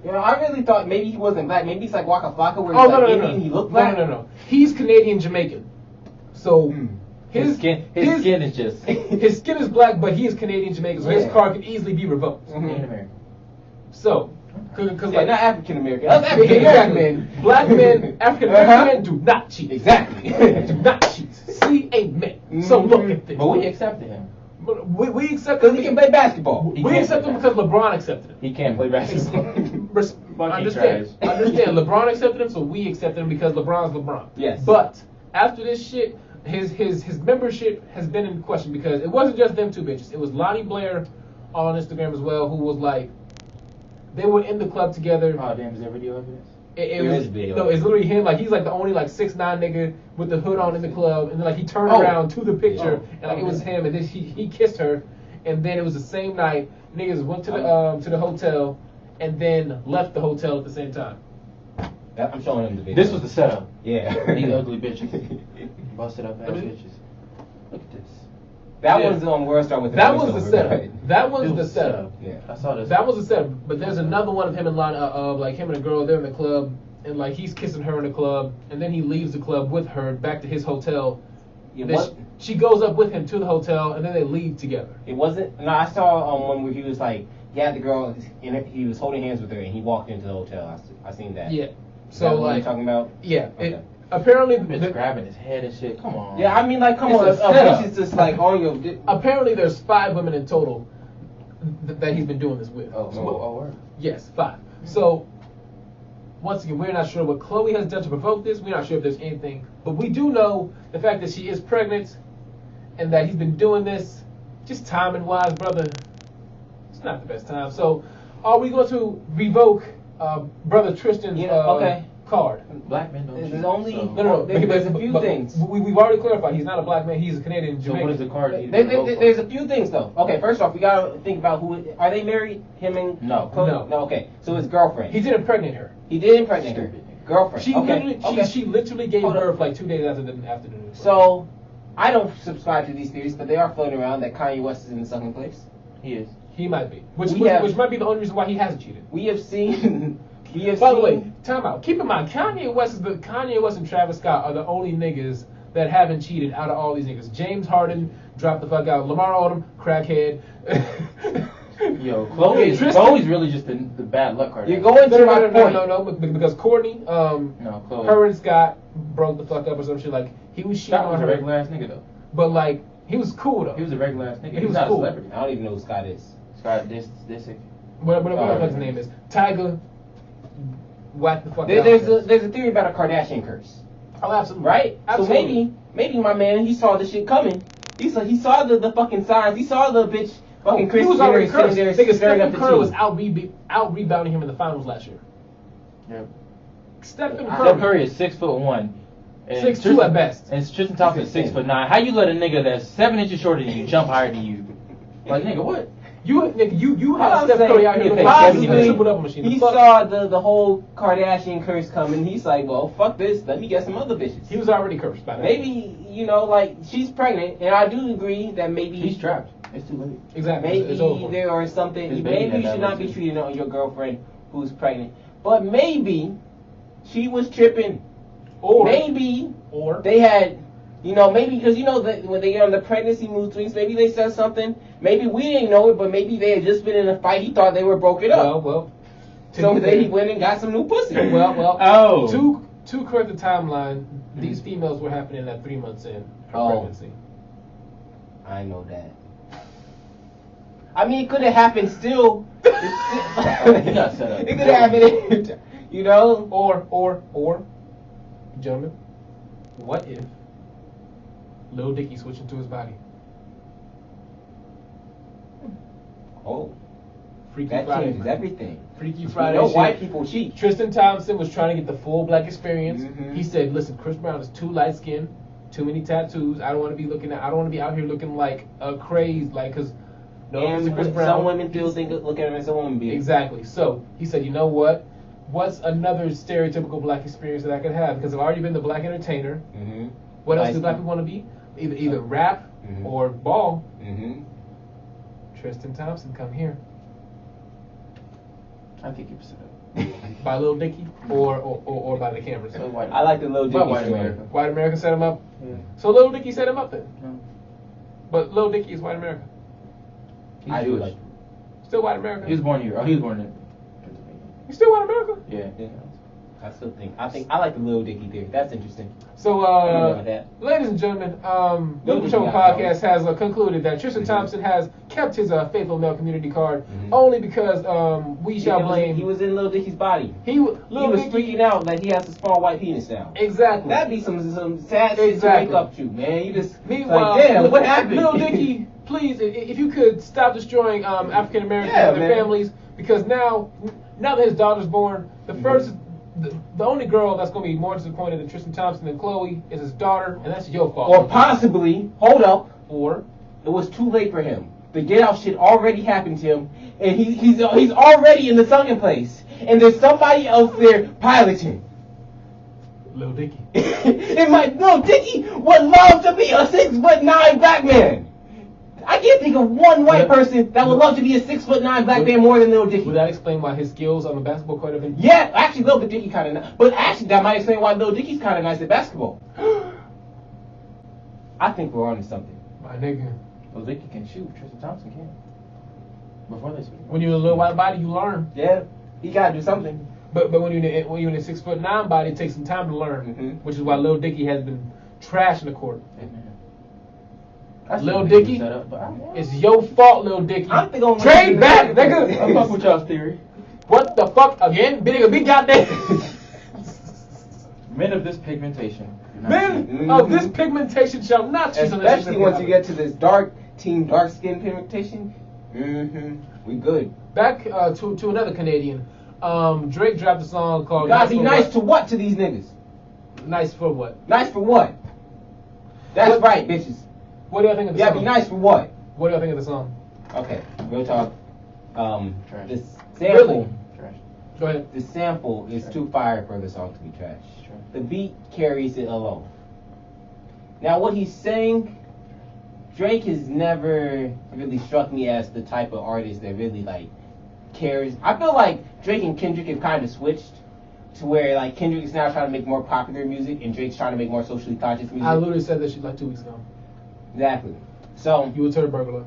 You know, I really thought maybe he wasn't black. Maybe he's like Waka Flocka where oh he's no, like no, Indian. no, He looked black. no. He's Canadian Jamaican. So His skin is just his skin is black, but he is Canadian Jamaican, so his Yeah. card can easily be revoked. Mhm. Native American. So, because Yeah, like not African American. Us African American men. black men, African American men do not cheat. Exactly. Do not cheat. See, amen. So look at this. But we accepted him. But we accept Because he can play basketball. He We can't accept play him because LeBron accepted him. He can't play basketball. Understand. trash. Understand. LeBron accepted him, so we accept him because LeBron's LeBron. Yes. But after this shit, his membership has been in question because it wasn't just them two bitches. It was Lonnie Blair on Instagram as well, who was like, they were in the club together. Oh damn, is there video evidence? It was no, it's literally him. Like he's like the only like 6'9" nigga with the hood on in the club, and then like he turned around to the picture, and like it was him, and then he kissed her, and then it was the same night. Niggas went to the hotel, and then left the hotel at the same time. I'm showing him the video. This was the setup. Yeah. These ugly bitches. Busted up ass bitches. Look at this. That was on World Star with the That was the setup. Right? That was the setup. Yeah. I saw this. That was the setup. But there's another one of him in line of like him and a girl. They're in the club, and like he's kissing her in the club, and then he leaves the club with her back to his hotel. Yeah, she goes up with him to the hotel, and then they leave together. It wasn't. No, I saw one where he was like, he had the girl, and he was holding hands with her, and he walked into the hotel. I seen that. Yeah. Is So that what like you're talking about? Yeah. Okay. Apparently, Bitch grabbing his head and shit. Come on. Yeah, I mean, like, come on. It's a setup. It's just like on your. Apparently, there's 5 women in total that he's been doing this with. Word. Yes, 5. So, once again, we're not sure what Chloe has done to provoke this. We're not sure if there's anything. But we do know the fact that she is pregnant and that he's been doing this. Just timing-wise, brother, it's not the best time. So, are we going to revoke Brother Tristan's card? Black men don't There's cheat, only so. No. There's a few things. We've already clarified he's not a black man. He's a Canadian. So what does the card need? There's a few things though. Okay, first off, we gotta think about who are they married? Him and No. Chloe? No. Okay, so his girlfriend. He did impregnate her. He did impregnate her. Girlfriend. She literally gave Hold birth up. like 2 days after the news. So, I don't subscribe to these theories, but they are floating around that Kanye West is in the second place. He is. He might be, which We have- might be the only reason why he hasn't cheated. We have seen. By the way, time out. Keep in mind, Kanye West and Travis Scott are the only niggas that haven't cheated out of all these niggas. James Harden dropped the fuck out. Lamar Odom, crackhead. Yo, Chloe's really just the bad luck card. You're going to my point. No, because Courtney, Chloe. her and Scott broke the fuck up or some shit. Like he was cheating Scott on was a her, regular ass nigga though. but like he was cool though. He was a regular ass nigga. He was not cool. a celebrity. I don't even know who Scott is. Scott this. Whatever the fuck his name is. Tiger. Whack the fuck out. There's a theory about a Kardashian curse. Oh, absolutely. Right? Absolutely. So maybe my man, he saw the shit coming. He saw the fucking signs. He saw the bitch fucking Chris He was already sitting cursed. there Nigga, stirring up Stephen the Curry was tea. out rebounding him in the finals last year. Yeah. Stephen Steph Curry is 6'1". 6'2" at best. And Tristan Thompson is 6'9". How you let a nigga that's 7 inches shorter than you jump higher than you? Like nigga, what? You have I'm Steph Curry out here saying, looking like possibly, a triple double machine. he saw the whole Kardashian curse coming. He's like, well, fuck this. Let me get some other bitches. He was already cursed by that. Maybe, like, she's pregnant, and I do agree that maybe... He's trapped. It's too late. Exactly. Maybe it's over. there are something... His baby Maybe you had should that not be too. treating on your girlfriend who's pregnant. But maybe she was tripping. Or They had... maybe because, when they get on the pregnancy mood swings, maybe they said something. Maybe we didn't know it, but maybe they had just been in a fight. He thought they were broken up. Well. So then he went and got some new pussy. Well. Oh. To correct the timeline, these females were happening at 3 months in her pregnancy. I know that. I mean, it could have happened still. He got set up. It could have happened, Or, gentlemen, what if Lil Dicky switched into his body? Oh, Freaky that Friday. changes everything. Freaky Friday. You know shit. white people cheat. Tristan Thompson was trying to get the full black experience. Mhm. He said, "Listen, Chris Brown is too light skinned, too many tattoos. I don't want to be out here looking like a craze, like because And Chris Brown. some women still look at him as a woman being. Exactly. So he said, you know what? What's another stereotypical black experience that I could have? Because I've already been the black entertainer. Mm-hmm. What else do black people want to be? Either rap or ball. Mm-hmm. Tristan Thompson, come here. I think he was set up. By Lil Dicky or by the cameras. So white. I like the Lil Dicky White story. America. White America set him up. Yeah. So Lil Dicky set him up then. No. But Lil Dicky is white America. He's I do Jewish. like. Still white America. He was born here. Oh, he was born in Pennsylvania. You still white America? Yeah. Yeah. I think I like the Lil Dicky theory. That's interesting. So, I don't know about that. ladies and gentlemen, Lil the Dicky Show got podcast has concluded that Tristan Thompson has kept his faithful male community card Mhm. only because we shall blame. He was in Lil Dicky's body. He was Dicky, freaking out like he has a small white penis now. Exactly. That'd be some sad shit to wake up to, man. You just Meanwhile, like, damn, what happened? Lil Dicky, please, if you could stop destroying African Americans Yeah, and their man. families, because now that his daughter's born, the first the only girl that's gonna be more disappointed in Tristan Thompson than Chloe is his daughter, and that's your fault. Or possibly, hold up, Or it was too late for him. The get out shit already happened to him, and he's already in the sunken place, and there's somebody else there piloting. Lil Dicky. And my Lil Dicky would love to be a 6'9" black man. I can't think of one white person that would love to be a 6'9" black man more than Lil Dicky. Would that explain why his skills on the basketball court have been? Yeah, actually, Lil Dicky kind of nice. But actually, that might explain why Lil Dicky's kind of nice at basketball. I think we're on to something. My nigga. Lil Dicky can shoot. Tristan Thompson can. Before they speak. When you're a little white body, you learn. Yeah, he gotta do something. But when you're in a 6'9" body, it takes some time to learn. Which is why Lil Dicky has been trashing the court. Lil Dicky, it's your fault, Lil Dicky. Trade back, nigga. I'm fuck with y'all's theory. What the fuck again? Big goddamn. Men of this pigmentation. Men of this pigmentation shall not choose. Especially once you get to this dark skin pigmentation. We good. Back to another Canadian. Drake dropped a song called. You gotta be nice to what to these niggas? Nice for what? Nice for what? That's right, bitches. What do y'all think of the song? Yeah, be nice for what? What do y'all think of the song? Okay, real talk. Trash. This sample. Trash. Go ahead. The sample is too fire for the song to be trash. The beat carries it alone. Now, what he's saying, Drake has never really struck me as the type of artist that really like cares. I feel like Drake and Kendrick have kind of switched to where like Kendrick is now trying to make more popular music and Drake's trying to make more socially conscious music. I literally said that shit like 2 weeks ago. Exactly. So you a turd burglar.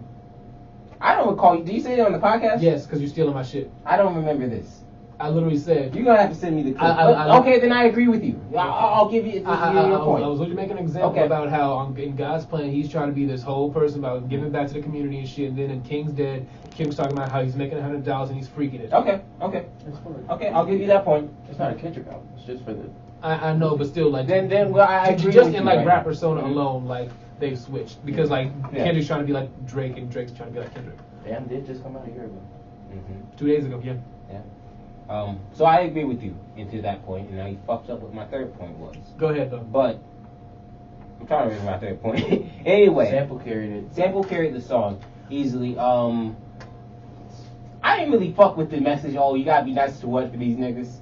I don't recall. Did you say it on the podcast? Yes, because you're stealing my shit. I don't remember this. I literally said. You're gonna have to send me the clip. Okay, then I agree with you. I'll give you your point. I was literally making an example about how in God's plan he's trying to be this whole person about giving back to the community and shit. And then in King's Dead, King's talking about how he's making $100 and he's freaking it. Okay, I'll give you that point. It's not a Kendrick album. It's just for the. I know, but still, like then well, I agree just with in you like right rap now. persona alone, like they've switched because like Kendrick's trying to be like Drake and Drake's trying to be like Kendrick. Damn, did just come out a year ago. 2 days ago, yeah. So I agree with you into that point, and now you fucked up what my third point was. Go ahead though. But I'm trying to remember my third point. Anyway, Sample carried it. Sample carried the song easily. I didn't really fuck with the message. Oh, you gotta be nice to what for these niggas?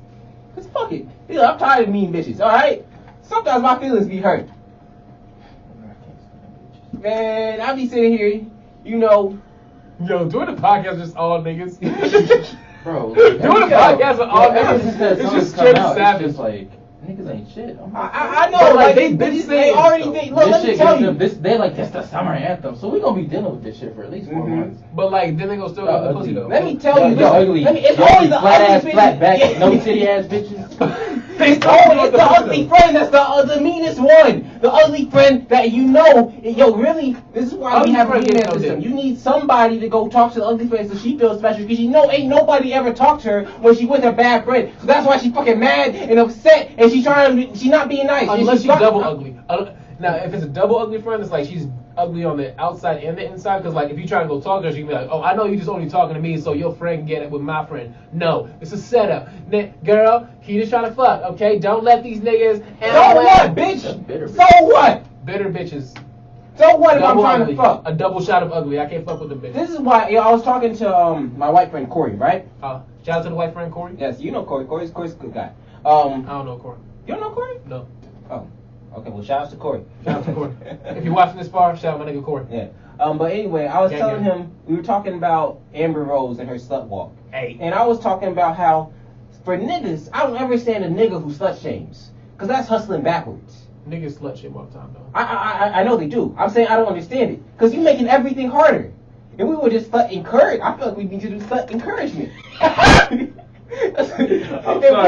Cause fuck it. Yeah, I'm tired of mean bitches. All right. Sometimes my feelings be hurt. Man, I be sitting here, you know. Yo, doing the podcast just all niggas. Bro, doing the podcast with all niggas. It's just straight savage. It's like niggas ain't shit. I know, like they already. Look, let me tell you. They're like that's the summer anthem, so we gonna be dealing with this shit for at least 4 months. But like, then they gonna still have the pussy though. Let me tell you, ugly. It's always the flat ass, ugly flat back, bitches. no titty ass bitches. It's always the ugly friend that's the meanest one. The ugly friend that you know. Yo, really, this is why we have a female system. You need somebody to go talk to the ugly friend so she feels special because you know ain't nobody ever talked to her when she with her bad friend. So that's why she fucking mad and upset and she's not being nice. Unless she's double ugly. Now, if it's a double ugly friend, it's like she's ugly on the outside and the inside. Because like if you try to go talk to her, she can be like, "Oh, I know you just only talking to me, so your friend can get it with my friend." No, it's a setup. Girl, he just trying to fuck. Okay, don't let these niggas. So what, bitch? So what? Bitter bitches. So what if I'm trying to fuck? A double shot of ugly. I can't fuck with them bitches. This is why I was talking to my white friend Corey, right? Shout out to the white friend Corey. Yes, you know Corey. Corey's a good guy. I don't know Corey. You don't know Corey? No. Oh. Okay, well, shout out to Corey. Shout out to Corey. If you're watching this far, shout out my nigga Corey. Yeah. But anyway, I was telling him, we were talking about Amber Rose and her slut walk. Hey. And I was talking about how, for niggas, I don't ever stand a nigga who slut shames. Because that's hustling backwards. Niggas slut shame all the time, though. I know they do. I'm saying I don't understand it. Because you're making everything harder. If we would just slut encourage, I feel like we need to do slut encouragement. If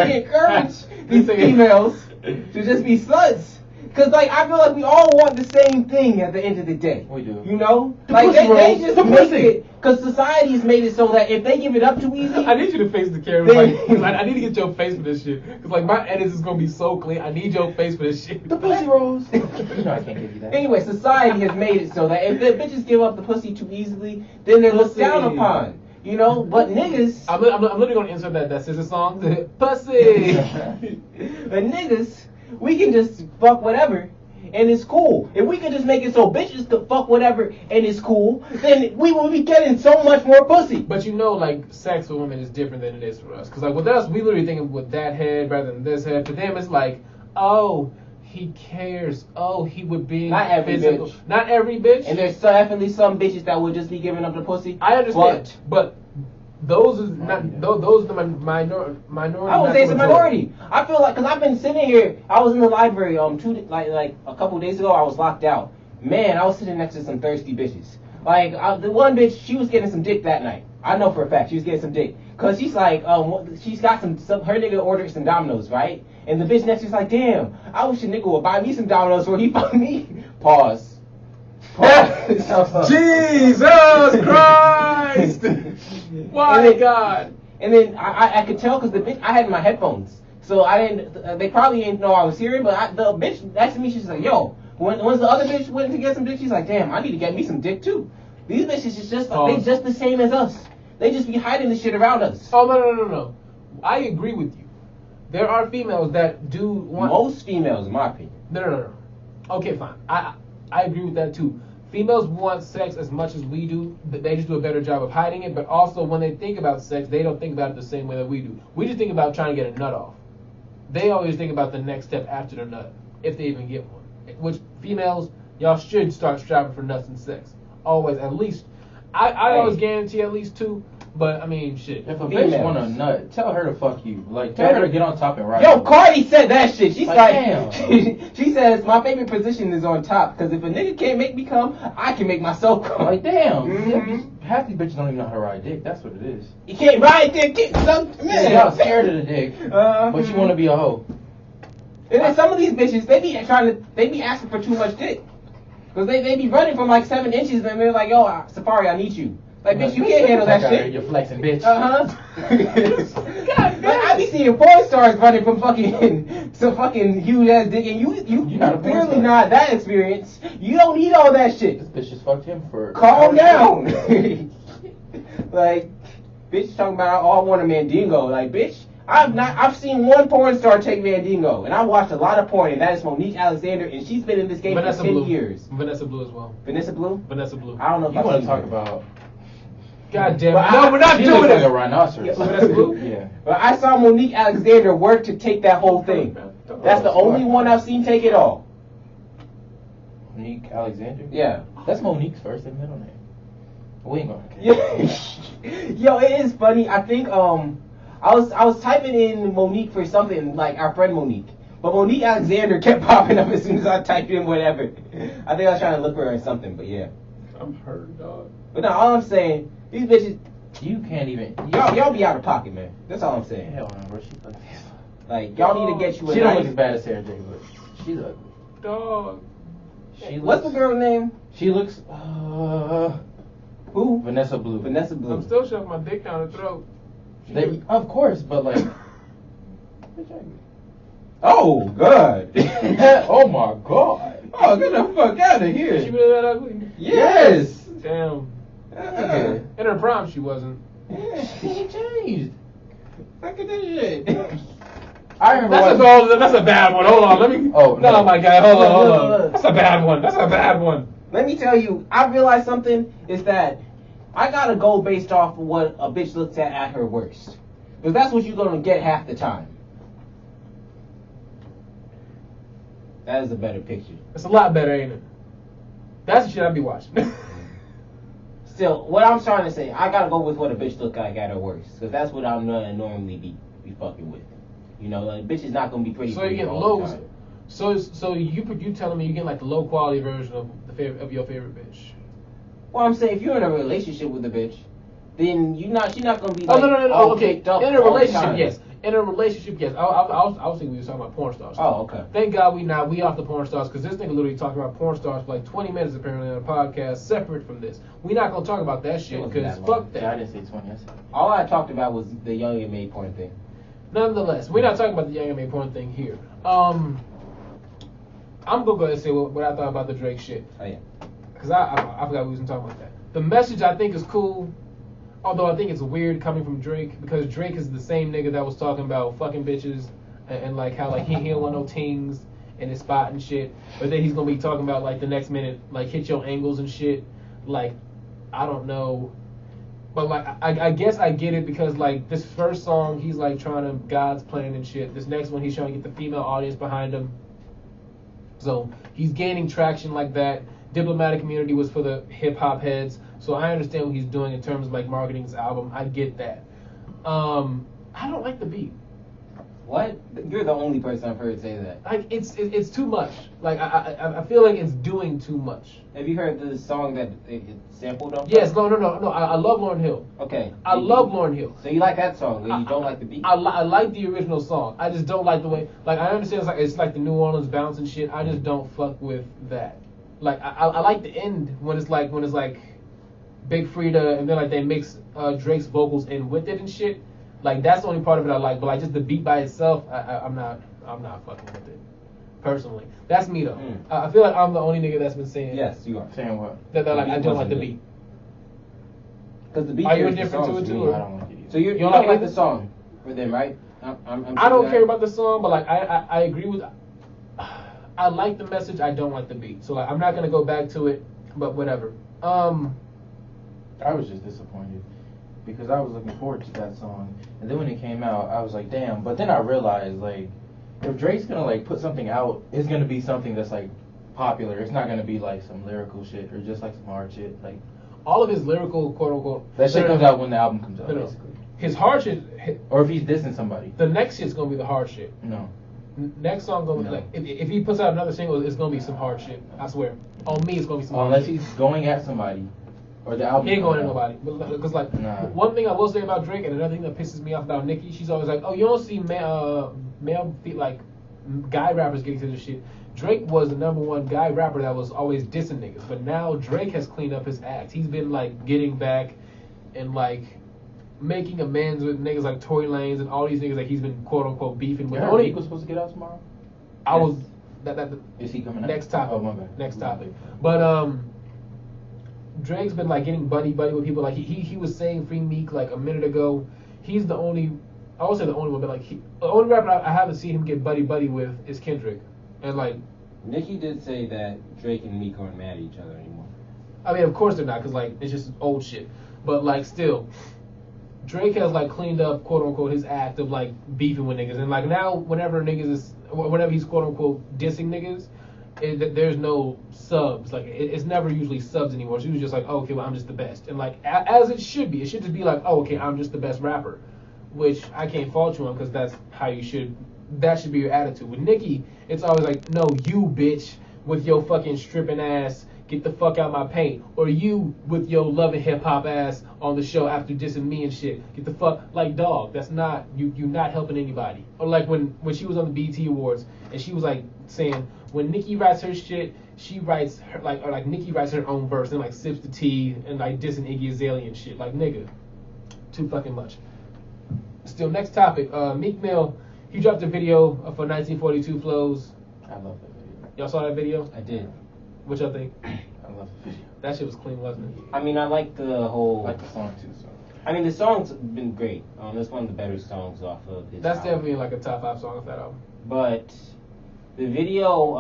we encourage these females to just be sluts. Because, like, I feel like we all want the same thing at the end of the day. We do. You know? Like, they just make it. Because society has made it so that if they give it up too easy. I need you to face the camera. Like, I need to get your face for this shit. Because, like, my edits is going to be so clean. I need your face for this shit. The pussy rolls. You know I can't give you that. Anyway, society has made it so that if the bitches give up the pussy too easily, then they're looked down upon. You know, but niggas. I'm literally gonna insert that SZA song. Pussy. But niggas, we can just fuck whatever, and it's cool. If we could just make it so bitches could fuck whatever and it's cool, then we will be getting so much more pussy. But you know, like, sex with women is different than it is for us. Because, like, with us, we literally think with that head rather than this head. To them, it's like, oh, he cares. Oh, he would be Not every physical. bitch. Not every bitch. And there's definitely some bitches that would just be giving up the pussy. I understand. But those is not, those are the minority. I would say it's a minority. I feel like, because I've been sitting here, I was in the library like a couple days ago, I was locked out. Man, I was sitting next to some thirsty bitches. Like, the one bitch, she was getting some dick that night. I know for a fact she was getting some dick. Because she's like, she's got some, her nigga ordered some Domino's, right? And the bitch next to her's like, damn, I wish a nigga would buy me some Domino's before he fuck me. Pause. Jesus Christ! Why, God? And then I could tell because the bitch, I had my headphones. So I didn't, they probably didn't know I was hearing, but the bitch next to me, she's like, yo, once the other bitch went to get some dick, she's like, damn, I need to get me some dick too. These bitches is just, they just the same as us. They just be hiding the shit around us. Oh, no. I agree with you. There are females that do want... Most females, in my opinion. No. Okay, fine. I agree with that too. Females want sex as much as we do. They just do a better job of hiding it. But also, when they think about sex, they don't think about it the same way that we do. We just think about trying to get a nut off. They always think about the next step after the nut, if they even get one. Which, females, y'all should start striving for nuts and sex. Always, at least. I always guarantee at least 2. But, I mean, shit. If a bitch want a nut, tell her to fuck you. Like, tell her to get on top and ride. Yo, Cardi said that shit. She's like damn. She says, my favorite position is on top. Because if a nigga can't make me come, I can make myself come. Like, damn. Mm-hmm. Half these bitches don't even know how to ride dick. That's what it is. You can't ride dick. Man. Y'all scared of the dick, but you want to be a hoe. And then some of these bitches, they be asking for too much dick. Because they be running from like 7 inches and they're like, yo, Safari, I need you. Like, bitch, you can't handle that shit. You're flexing, bitch. God, like, I be seeing porn stars running from fucking some fucking huge ass dick, and you clearly not that experienced. You don't need all that shit. This bitch just fucked him for. Calm down. Like, bitch talking about I want a Mandingo. Like, bitch, I've seen one porn star take Mandingo, and I watched a lot of porn, and that is Monique Alexander, and she's been in this game for 10 years. Vanessa Blue as well. Vanessa Blue? Vanessa Blue. I don't know if you want to talk about. God damn it. No, we're not doing it. Like a rhinoceros. Vanessa Blue? Yeah. But I saw Monique Alexander work to take that whole thing. That's the only one I've seen take it all. Monique Alexander? Yeah. That's Monique's first and middle name. We ain't gonna. Yo, it is funny. I think I was typing in Monique for something like our friend Monique, but Monique Alexander kept popping up as soon as I typed in whatever. I think I was trying to look for her or something, but yeah. I'm hurt, dog. But no, all I'm saying, these bitches, you can't even. Y'all be out of pocket, man. That's all I'm saying. Hell no, bro. She ugly. Like, y'all need to get you a She nice... don't look as bad as Sarah J, but she's ugly. Dog. What's the girl's name? She looks. Who? Vanessa Blue. Vanessa Blue. I'm still shoving my dick down her throat. Of course, but like. Oh, God. Oh, my God. Oh, get the fuck out of here. She really that ugly? Yes. Damn. In her prime, she wasn't. Yeah, she changed. Look at that shit. I remember that's a bad one. Hold on, let me. Oh no, my God, hold on. That's a bad one. That's a bad one. Let me tell you, I realized something is that I gotta go based off of what a bitch looks at her worst, because that's what you're gonna get half the time. That is a better picture. It's a lot better, ain't it? That's the shit I'd be watching. Still, what I'm trying to say, I gotta go with what a bitch look like at her worst, because that's what I'm gonna normally be fucking with. You know, like, bitch is not gonna be pretty. So you get low. So you telling me you get like the low quality version of your favorite bitch? Well, I'm saying if you're in a relationship with a bitch, then she's not gonna be. Oh like, no. Okay, in a relationship, time. yes. In a relationship, yes. I was thinking we were talking about porn stars. Oh, okay. Thank God we off the porn stars, because this nigga literally talked about porn stars for like 20 minutes apparently on a podcast separate from this. We're not gonna talk about that shit because fuck that. Yeah, I didn't say 20. I said. All I talked about was the young and made porn thing. Nonetheless, we're not talking about the young and made porn thing here. I'm gonna go ahead and say what I thought about the Drake shit. Oh yeah. Because I forgot we was talking about that. The message I think is cool. Although I think it's weird coming from Drake, because Drake is the same nigga that was talking about fucking bitches and like how like he don't want no tings in his spot and shit. But then he's gonna be talking about like the next minute like hit your angles and shit. Like I don't know, but like I guess I get it, because like this first song he's like trying to God's plan and shit. This next one he's trying to get the female audience behind him. So he's gaining traction like that. Diplomatic Community was for the hip hop heads, so I understand what he's doing in terms of like marketing his album. I get that. I don't like the beat. What? You're the only person I've heard say that. Like it's too much. Like I feel like it's doing too much. Have you heard the song that it sampled on? Yes, no. I love Lauryn Hill. Okay. I love Lauryn Hill. So you like that song, but you don't like the beat? I like the original song. I just don't like the way. Like I understand it's like the New Orleans bounce and shit. I just don't fuck with that. Like I like the end when it's like Big Frida and then like they mix Drake's vocals in with it and shit. Like that's the only part of it I like. But like just the beat by itself, I'm not fucking with it. Personally, that's me though. I feel like I'm the only nigga that's been saying. Yes, you are. Saying what? That like I don't like the beat. Because the beat. Are you indifferent to it too? I don't like it either. So you don't like the song for them, right? I don't care about the song, but like I agree with. I like the message. I don't like the beat. So like I'm not gonna go back to it, but whatever. I was just disappointed because I was looking forward to that song, and then when it came out, I was like, damn. But then I realized like, if Drake's gonna like put something out, it's gonna be something that's like popular. It's not gonna be like some lyrical shit or just like some hard shit. Like all of his lyrical quote unquote. That shit comes out when the album comes out, basically. His hard shit. Or if he's dissing somebody. The next shit's gonna be the hard shit. No. Next song gonna be like if he puts out another single, it's gonna be some hard shit. I swear. On me, it's gonna be some. Unless hard shit. he's going at somebody, or the album. He ain't going at nobody. Because like one thing I will say about Drake, and another thing that pisses me off about Nicki, she's always like, oh, you don't see male like guy rappers getting to this shit. Drake was the #1 guy rapper that was always dissing niggas, but now Drake has cleaned up his act. He's been like getting back and like making amends with niggas like Tory Lanez and all these niggas that he's been quote unquote beefing with. Meek was supposed to get out tomorrow. I was that is he coming out? Next topic. Oh, my bad. Next topic. But Drake's been like getting buddy with people. Like he was saying free Meek like a minute ago. He's the only, I won't say the only one, but like the only rapper I haven't seen him get buddy with is Kendrick. And like Nicki did say that Drake and Meek aren't mad at each other anymore. I mean, of course they're not, because like it's just old shit. But like still, Drake has like cleaned up quote unquote his act of like beefing with niggas, and like now whenever he's quote unquote dissing niggas, there's no subs. Like it's never usually subs anymore. So he was just like, oh, okay, well I'm just the best, and like as it should be. It should just be like, oh, okay, I'm just the best rapper, which I can't fault you on, because that's how you should. That should be your attitude. With Nicki, it's always like, no, you bitch with your fucking stripping ass. Get the fuck out my paint. Or you with your loving hip hop ass on the show after dissing me and shit. Get the fuck, like, dog. That's not, you're not helping anybody. Or like when she was on the BET Awards and she was like saying, when Nicki writes her shit, she writes her, like Nicki writes her own verse and like sips the tea and like dissing Iggy Azalea and shit. Like, nigga, too fucking much. Still, next topic. Meek Mill, he dropped a video for 1942 Flows. I love that video. Y'all saw that video? I did. What y'all think? I love the video. That shit was clean, wasn't it? I mean, I like the whole. I like the song too. So. I mean, the song's been great. That's one of the better songs off of his That's album. definitely like a top 5 song of that album. But the video,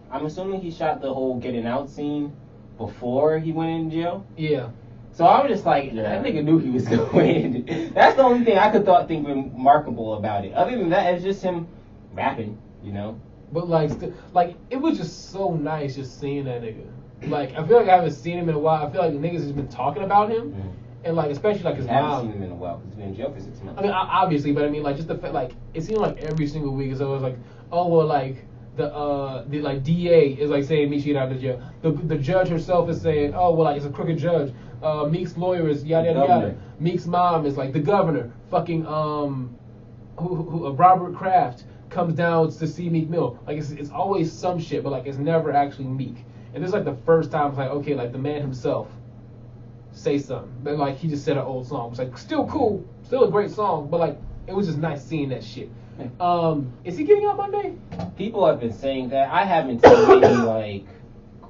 I'm assuming he shot the whole getting out scene before he went in jail. Yeah. So I was just like, that nigga knew he was going in. That's the only thing I could think remarkable about it. Other than that, it's just him rapping, you know. But like, it was just so nice just seeing that nigga. Like, I feel like I haven't seen him in a while. I feel like the niggas has been talking about him, and like especially like his I haven't mom. seen him in a while because he's been in jail for 6 months. I mean, obviously, but I mean, like just the fact, like it seemed like every single week, so it was like, oh well, like the like DA is like saying Meek should get out of jail. The judge herself is saying, oh well, like it's a crooked judge. Meek's lawyer is yada yada yada. Meek's mom is like the governor. Fucking Robert Kraft comes down to see Meek Mill. Like it's always some shit, but like it's never actually Meek. And this is like the first time it's like, okay, like the man himself say something. But like he just said an old song. It's like still cool, still a great song, but like it was just nice seeing that shit. Is he getting out Monday? People have been saying that. I haven't seen any like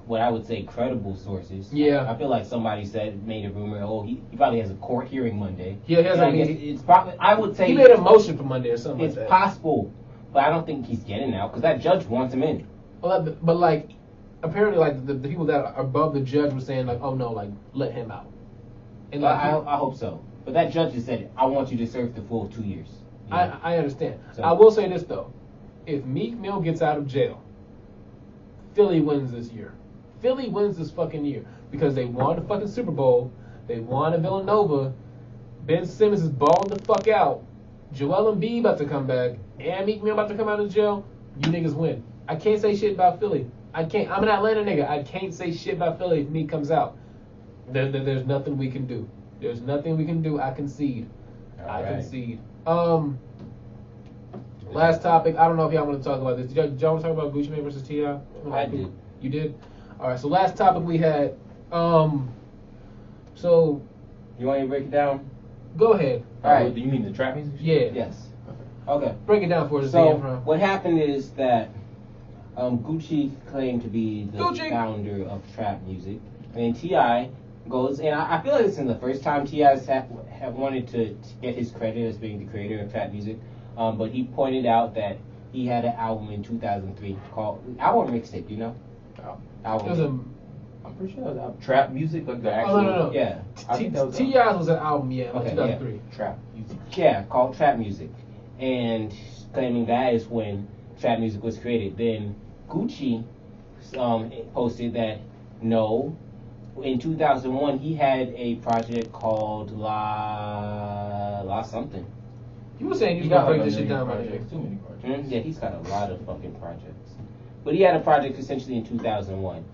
what I would say credible sources. Yeah. I feel like somebody made a rumor. Oh, he probably has a court hearing Monday. Yeah, he has. I guess it's probably. I would say he made a motion for Monday or something. It's like that. possible, but I don't think he's getting out because that judge wants him in. Well, but like, apparently, like the people that are above the judge were saying like, oh no, like let him out. And like, I hope so. But that judge just said, I want you to serve the full 2 years. I understand. So, I will say this though, if Meek Mill gets out of jail, Philly wins this year. Philly wins this fucking year because they won the fucking Super Bowl. They won at Villanova. Ben Simmons is balling the fuck out. Joel Embiid about to come back. And Meek Mill about to come out of jail. You niggas win. I can't say shit about Philly. I can't. I'm an Atlanta nigga. I can't say shit about Philly if Meek comes out. There's nothing we can do. There's nothing we can do. I concede. I concede. Last topic. I don't know if y'all want to talk about this. Did y'all want to talk about Gucci Mane versus T.I.? I did. You did? All right. So last topic we had. So. You want me to break it down? Go ahead. All right. Do you mean the trap music? Yeah. Yes. Okay. Break it down for us. So what happened is that Gucci claimed to be the founder of trap music, and T.I. goes, and I feel like this is the first time T.I. have wanted to get his credit as being the creator of trap music, but he pointed out that he had an album in 2003 called album mixtape, you know? Album. I'm pretty sure that was trap music, like the actual. Oh, no. Yeah. T.I.'s was an album, yeah, okay, 2003. Yeah. Trap music. Yeah, called trap music, and claiming that is when trap music was created. Then Gucci posted that no. In 2001, he had a project called La something. You were saying you gotta break this shit down, right? Too many projects. Yeah, he's got a lot of fucking projects. But he had a project essentially in 2001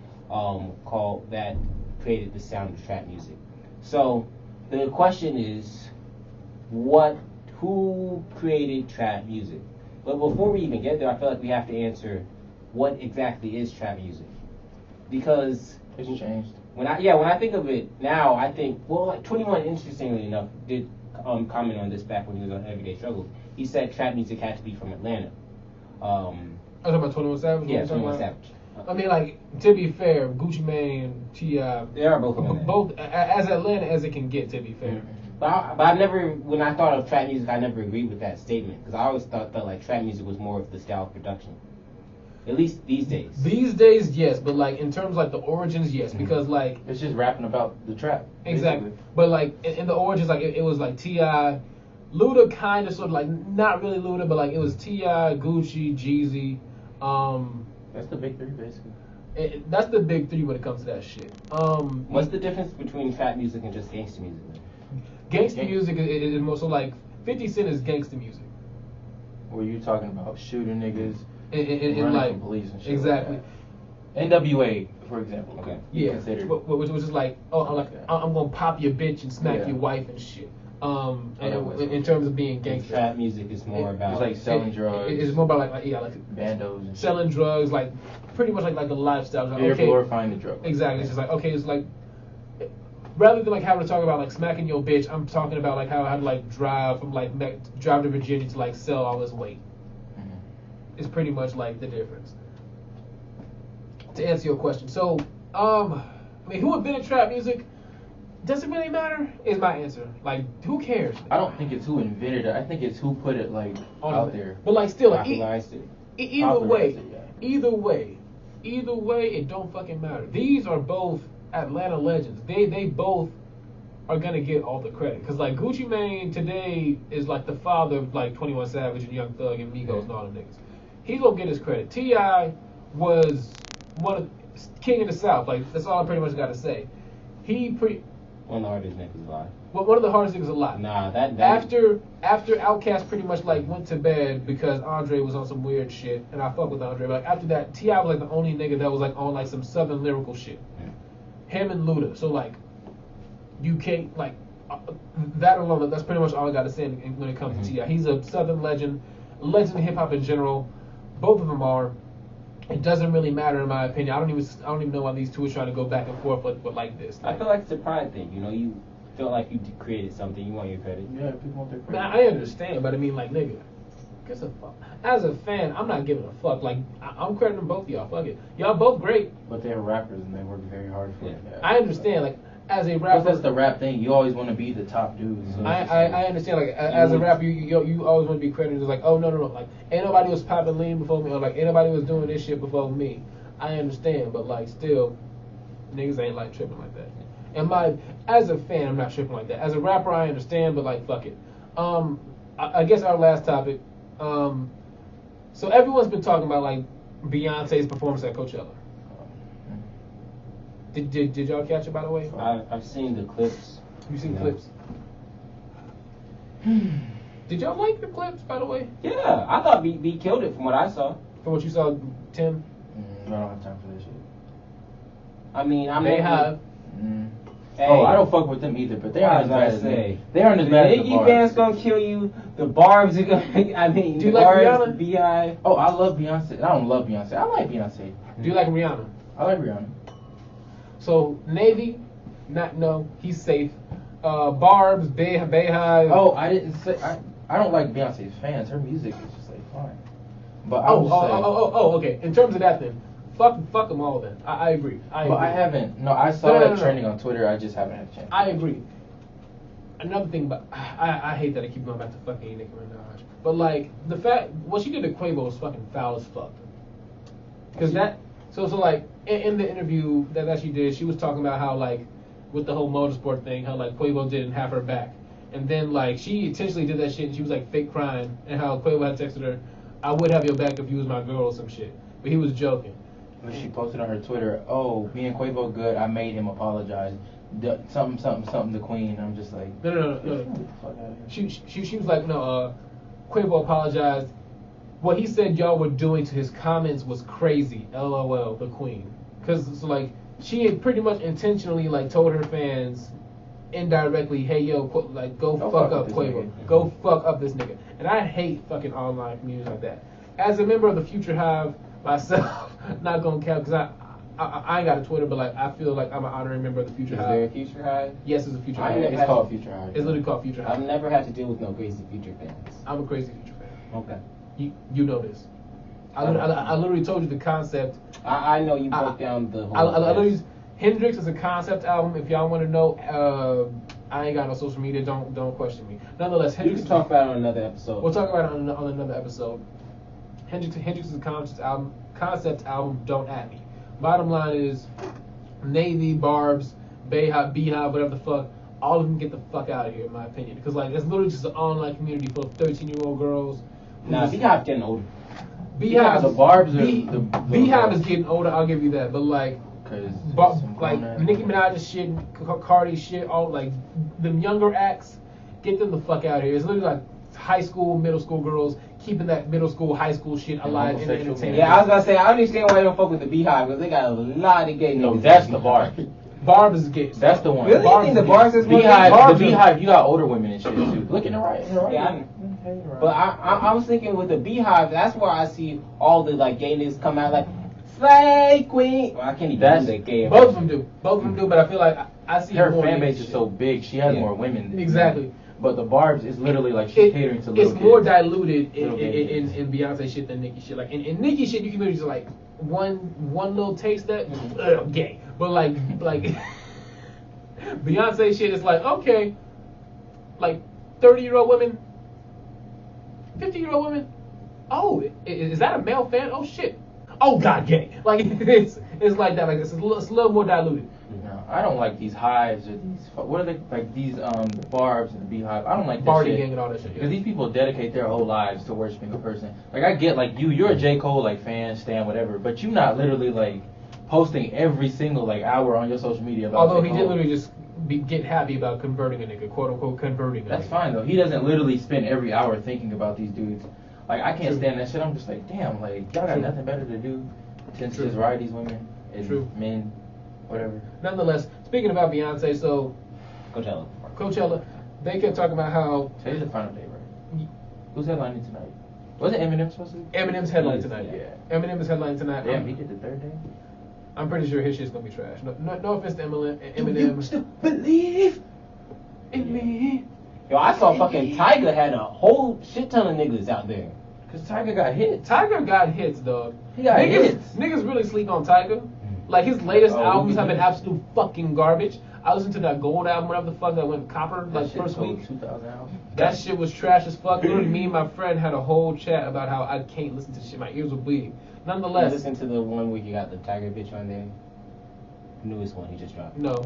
called that created the sound of trap music. So the question is, who created trap music? But before we even get there, I feel like we have to answer what exactly is trap music, because it's changed. When I think of it now, I think, well, like 21, interestingly enough, did comment on this back when he was on Everyday Struggles. He said trap music had to be from Atlanta. I was talking about 21 Savage? Yeah, 21 Savage. I mean, like, to be fair, Gucci Mane, T.I. They are both from Atlanta. Both as Atlanta as it can get, to be fair. But I never, when I thought of trap music, I never agreed with that statement, because I always thought like trap music was more of the style of production. At least these days. These days, yes, but like in terms of like the origins, yes, because like it's just rapping about the trap. Exactly. Basically. But like in the origins, like it was like T.I., Luda, kind of sort of like not really Luda, but like it was T.I., Gucci, Jeezy. That's the big three, basically. That's the big three when it comes to that shit. What's the difference between trap music and just gangster music? Gangster music is more so like 50 Cent is gangster music. Were you talking about shooting niggas? In like police and shit. Exactly. Like NWA, for example. Okay. Yeah. Which was just like, I'm gonna pop your bitch and smack your wife and shit. In terms of being gangster. Trap music is more about. It's like selling drugs. It's more about like bandos. And selling shit. drugs, like pretty much like the lifestyle. Like, they're glorifying the drug. Exactly. It's just like it's like rather than like having to talk about like smacking your bitch, I'm talking about like how I had to like drive to Virginia to like sell all this weight. Is pretty much like the difference. To answer your question, so I mean, who invented trap music? Does it really matter? Is my answer. Like, who cares? I don't think it's who invented it. I think it's who put it like out there. But like, still, popularized it. Either way, it don't fucking matter. These are both Atlanta legends. They both are gonna get all the credit, because like Gucci Mane today is like the father of like 21 Savage and Young Thug and Migos and all them niggas. He's gonna get his credit. T.I. was king of the South. Like, that's all I pretty much gotta say. One of the hardest niggas alive. Well, one of the hardest niggas alive. Nah, that after Outkast pretty much like went to bed because Andre was on some weird shit, and I fuck with Andre. But like, after that, T.I. was like the only nigga that was like on like some Southern lyrical shit. Him and Luda. So like, you can't like that alone. That's pretty much all I gotta say when it comes to T.I. He's a Southern legend of hip hop in general. Both of them are. It doesn't really matter in my opinion. I don't even know why these two are trying to go back and forth but like this. I feel like it's a pride thing. You know, you feel like you created something. You want your credit. Yeah, people want their credit. I understand, but I mean, like, nigga, Gives a fuck. As a fan, I'm not giving a fuck. Like, I'm crediting both of y'all. Fuck it. Y'all both great. But they're rappers and they work very hard for it. Yeah. I understand. Like, as a rapper, that's the rap thing. You always want to be the top dude. So I understand. Like, as a rapper, you always want to be credited as like, oh no. Like, ain't nobody was popping lean before me, or like, ain't nobody was doing this shit before me. I understand, but like, still, niggas ain't like tripping like that. And as a fan, I'm not tripping like that. As a rapper, I understand, but like, fuck it. I guess our last topic. So everyone's been talking about like Beyonce's performance at Coachella. Did y'all catch it, by the way? I've seen the clips. You seen clips? Did y'all like the clips, by the way? Yeah, I thought B killed it from what I saw. From what you saw, Tim? I don't have time for this shit. I mean, They have. Hey, I don't fuck with them either, but they aren't as bad as me. They aren't as bad as the Nicki fans gonna kill you. The Barbs are gonna. I mean, do you the like Barbs, Rihanna? B.I. Oh, I love Beyonce. I don't love Beyonce. I like Beyonce. Do you like Rihanna? I like Rihanna. So Navy, he's safe. Barbs, Bayhive. Oh, I didn't say I don't like Beyonce's fans. Her music is just like fine. But Okay. In terms of that, then fuck them all. Then I agree. But I haven't. No, I saw it trending on Twitter. I just haven't had a chance. I agree. Another thing, but I hate that I keep going back to fucking Nicki Minaj. But like the fact what she did to Quavo was fucking foul as fuck. Because that so like in the interview that she did, she was talking about how like with the whole motorsport thing, how like Quavo didn't have her back, and then like she intentionally did that shit. And she was like fake crying, and how Quavo had texted her, "I would have your back if you was my girl" or some shit. But he was joking. When she posted on her Twitter, "Oh, me and Quavo good. I made him apologize. Something the Queen." I'm just like, no. She was like, no. Quavo apologized. What he said y'all were doing to his comments was crazy. LOL, the Queen. Because it's like she had pretty much intentionally like told her fans indirectly, hey yo, like go fuck up Quavo. Go fuck up this nigga. And I hate fucking online communities like that. As a member of the Future Hive myself, not gonna count because I ain't got a Twitter, but like I feel like I'm an honorary member of the Future Hive. Is there a Future Hive? Yes, it's a Future Hive. It's called Future Hive. It's literally called Future Hive. I've never had to deal with no crazy Future fans. I'm a crazy Future fan. Okay. You know this. I literally told you the concept. I know you broke down the whole. Hendrix is a concept album. If y'all want to know, I ain't got no social media. Don't question me. Nonetheless, Hendrix. You can talk about it on another episode. We'll talk about it on another episode. Hendrix is a concept album. Don't at me. Bottom line is, Navy, Barbs, Beehive, whatever the fuck. All of them get the fuck out of here, in my opinion. Because like it's literally just an online community full of 13-year-old girls. Nah, Beehive getting older. Beehive, the Barbs Beehive is getting older. I'll give you that. But like, like Nicki Minaj's shit, Cardi's shit, all like them younger acts, get them the fuck out of here. It's literally like high school, middle school girls keeping that middle school, high school shit alive in entertainment. Yeah, I was about to say I understand why they don't fuck with the Beehive because they got a lot of gay niggas. No, that's the Barb. Barb is gay. That's the one. Really? You think the Barbs is Beehive? The Beehive, you got older women and shit too. Look in the right. Yeah, but I was thinking with the Beehive, that's where I see all the like gay niggas come out like slay queen. Well, I can't even do that gay. Both of them do, but I feel like I see her fan base is so big. She has more women. Exactly. But the Barbs is literally like she's catering to little kids. It's more diluted in Beyonce shit than Nicki shit. Like in Nicki shit, you can literally just like one little taste that gay. But like Beyonce shit is like okay, like 30-year-old women, 50-year-old women. Oh, is that a male fan? Oh shit. Oh god, gay. Like it's like that. Like it's a little more diluted. No, I don't like these hives or these. What are they like? These Barbs and the Beehive. I don't like that Party shit. gang and all that shit. Because these people dedicate their whole lives to worshiping a person. Like I get like you're a J. Cole like fan, stan, whatever, but you're not literally like posting every single like hour on your social media about. Although J. he Cole. did literally just get happy about converting a nigga, quote unquote converting. That's fine though. He doesn't literally spend every hour thinking about these dudes. Like I can't stand that shit. I'm just like, damn, like y'all got nothing better to do than to just ride these women and men, whatever. Nonetheless, speaking about Beyonce, so Coachella, they kept talking about how today's the final day, right? Who's headlining tonight? Was it Eminem supposed to be? Eminem's headline tonight. Yeah. Eminem is headlining tonight. Damn, he did the third day. I'm pretty sure his shit's gonna be trash. No offense to Eminem. Do you still believe in me? Yo, I saw fucking Tiger had a whole shit ton of niggas out there. Cause Tiger got hits. Tiger got hits, dog. He got hits. Niggas really sleep on Tiger. Like his latest albums have been yeah. absolute fucking garbage. I listened to that Gold album, whatever the fuck that went copper That like shit first sold week. 2,000 albums. That shit was trash as fuck. Literally, me and my friend had a whole chat about how I can't listen to shit. My ears were bleeding. Nonetheless, Listen to the one where you got the Tiger bitch on there. Newest one he just dropped. no.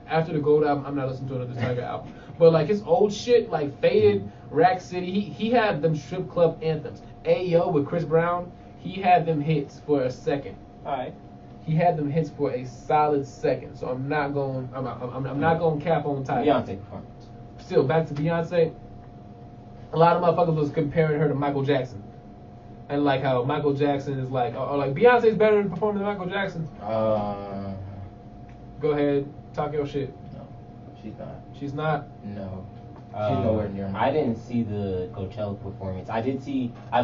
After the Gold album, I'm not listening to another Tiger album. But like his old shit, like Faded, Rack City, he had them strip club anthems. Ayo with Chris Brown, he had them hits for a second. Alright. He had them hits for a solid second. So I'm not going cap on Tiger. Beyonce performance. Still back to Beyonce. A lot of motherfuckers was comparing her to Michael Jackson. And like how Michael Jackson is like, or like Beyonce's better at performing than Michael Jackson. Go ahead, talk your shit. No, she's not. She's not. No. She's nowhere near her. I didn't see the Coachella performance. I've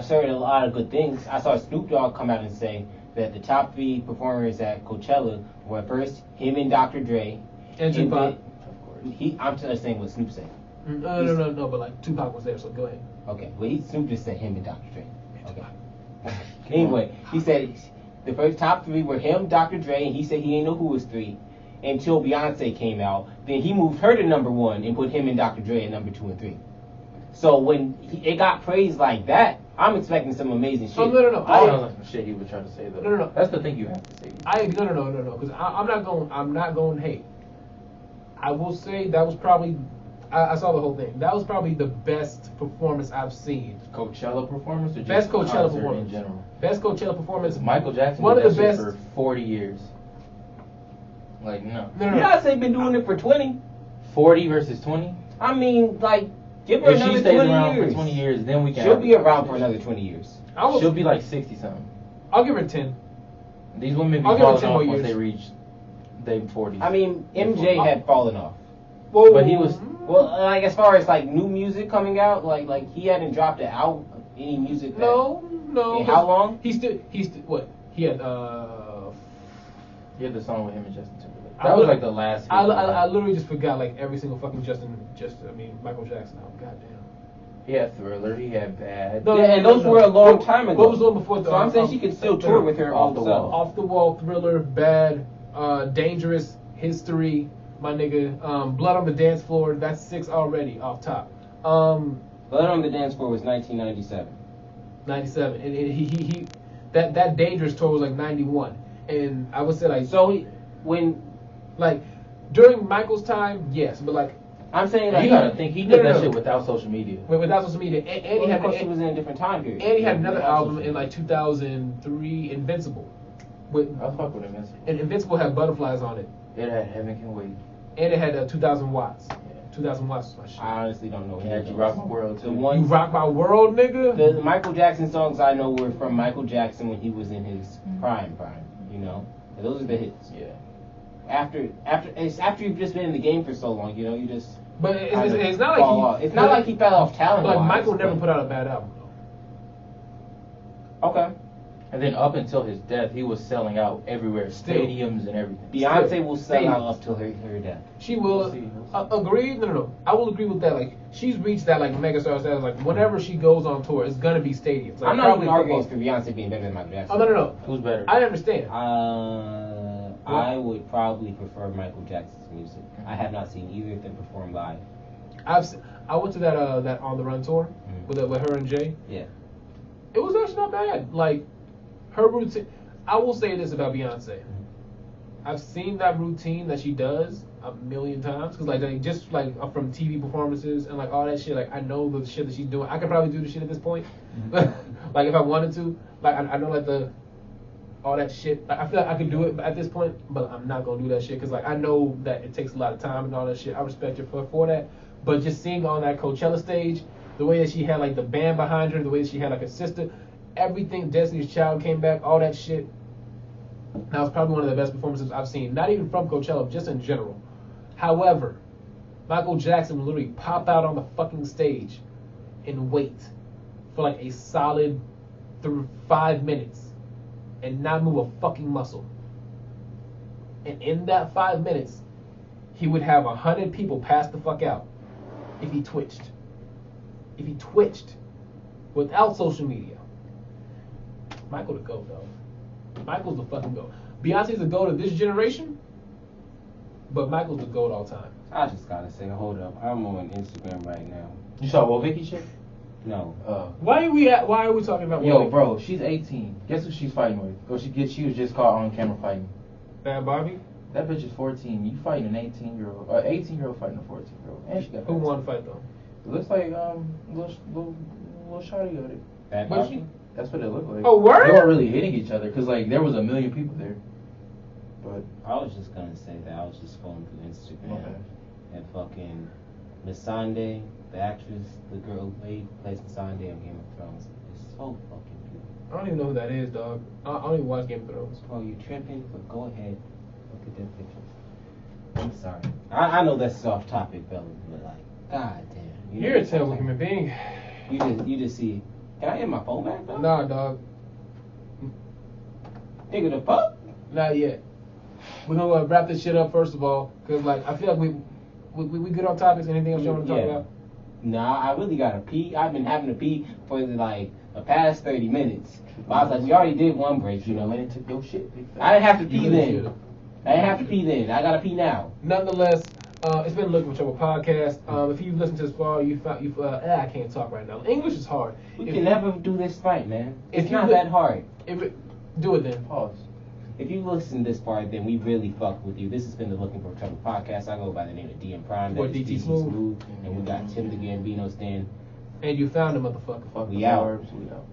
heard a lot of good things. I saw Snoop Dogg come out and say that the top 3 performers at Coachella were first him and Dr. Dre. And Tupac. Of course. I'm just saying what Snoop said. No, but like Tupac was there, so go ahead. Okay, well Snoop just said him and Dr. Dre. Okay. Anyway, he said the first top 3 were him, Dr. Dre, and he said he didn't know who was 3 until Beyonce came out. Then he moved her to number 1 and put him and Dr. Dre at number 2 and 3. So when it got praised like that, I'm expecting some amazing shit. Oh, no. That sounds like some shit he was trying to say though. No. That's the thing you have to say. No. Because I'm not going to hate. I will say that was probably. I saw the whole thing. That was probably the best performance I've seen. Coachella performance or just Best Coachella concert performance in general? Best Coachella performance. Michael Jackson One did of that the shit best. for 40 years. Like, no. Beyonce been doing it for 20. 40 versus 20? I mean, like, give her If she another stays 20 around years. for 20 years, then we can She'll have be a around for conversation. another 20 years. She'll be like 60-something. I'll give her 10. These women be I'll give her falling 10 more off once years. they reach their 40s. I mean, MJ had fallen off. Whoa. But he was... Well, like as far as like new music coming out, like he hadn't dropped any music. No. In how long? He still what? He had He had the song with him and Justin Timberlake. I That was would- like the last hit. I literally just forgot like every single fucking Michael Jackson album. Goddamn. He had Thriller, he had Bad. No, Yeah, and those were a long time ago. What was the one before? So I'm saying she could still tour with her Off old the self. Wall. Off the Wall, Thriller, Bad, Dangerous, History, my nigga, Blood on the Dance Floor. That's 6 already off top. Blood on the Dance Floor was 1997. 97, and he that Dangerous tour was like 91, and I would say like like during Michael's time, yes, but like I'm saying like You gotta think, he did that shit without social media. without social media, and he had he was in a different time period. and he had another Without album social in like 2003, Invincible. With I'll fuck with Invincible. and Invincible had butterflies on it, It had Heaven Can Wait. and it had 2,000 watts. Yeah. 2,000 watts was my shit. I honestly don't know. He had You Rock My World too. The You ones, rock my world, nigga. the Michael Jackson songs I know were from Michael Jackson when he was in his prime. You know, and those are the hits. Yeah. After you've just been in the game for so long, you know, you just. But it's not fall like off. It's not like he fell off talent. Like Michael never put out a bad album though. Okay. And then up until his death, he was selling out everywhere, Still. stadiums and everything. Beyonce will sell Stadiums. out up till her death. She will We'll see. agree. No. I will agree with that. Like she's reached that like megastar status. Like whenever she goes on tour, it's gonna be stadiums. Like, I'm not probably even arguing football. for Beyonce being better than Michael Jackson. Oh no. Who's better? I understand. I would probably prefer Michael Jackson's music. I have not seen either of them perform live. I went to that On the Run tour with her and Jay. Yeah. It was actually not bad. Like her routine. I will say this about Beyonce. I've seen that routine that she does a million times because like just like from TV performances and like all that shit. Like I know the shit that she's doing. I could probably do the shit at this point. Like if I wanted to. Like I know like all that shit. Like, I feel like I could do it at this point, but I'm not gonna do that shit because like I know that it takes a lot of time and all that shit. I respect her for that. But just seeing on that Coachella stage, the way that she had like the band behind her, the way that she had like a sister, everything, Destiny's Child came back, all that shit. That was probably one of the best performances I've seen, not even from Coachella, just in general. However, Michael Jackson would literally pop out on the fucking stage and wait for like a solid 5 minutes and not move a fucking muscle. And in that 5 minutes, he would have 100 people pass the fuck out if he twitched. If he twitched. without social media. Michael the GOAT, though. Michael's the fucking GOAT. Beyonce's the GOAT of this generation, but Michael's the GOAT all time. I just gotta say, hold up. I'm on Instagram right now. You saw Will Vicky shit? No. Why are we talking about? Yo, bro, she's 18. Guess who she's fighting with? She was just caught on camera fighting. Bad Barbie? That bitch is 14. You fighting an 18-year-old, 18-year-old fighting a 14-year-old, and she got. Who won the fight though? It looks like little shawty got it. Bad But Barbie? That's what it looked like. Oh, word? They weren't really hitting each other because like there was a million people there. But I was just gonna say that I was just scrolling through Instagram Okay. and fucking Missandei, the actress, the girl who plays Missandei on Game of Thrones, is so fucking beautiful. I don't even know who that is, dog. I don't even watch Game of Thrones. Oh, you tripping? But go ahead, look at them pictures. I'm sorry. I know that's off topic, Belly, but like, god damn. You're a terrible human being. You just see. Can I get my phone back though? Nah, dog. Nigga, the fuck? Not yet. We're gonna wrap this shit up first of all, cause like I feel like we good on topics. Anything else you want to talk about? Nah, I really gotta pee. I've been having to pee for like the past 30 minutes. But I was like, we already did one break, you know. and it took your shit. I didn't have to pee You really then. should've. I didn't have to pee then. I gotta pee now. Nonetheless, it's been Looking for Trouble podcast. If you've listened to this far, I can't talk right now. English is hard. We If can you- never do this right, man. if It's you not look- that hard. Do it then. Pause. If you listen this far, then we really fuck with you. This has been the Looking for Trouble podcast. I go by the name of DM Prime. Or That is DT DT Smooth. Smooth. And we got Tim the Gambino stand. And you found a motherfucker. Fuck We the out. Forbes, we out.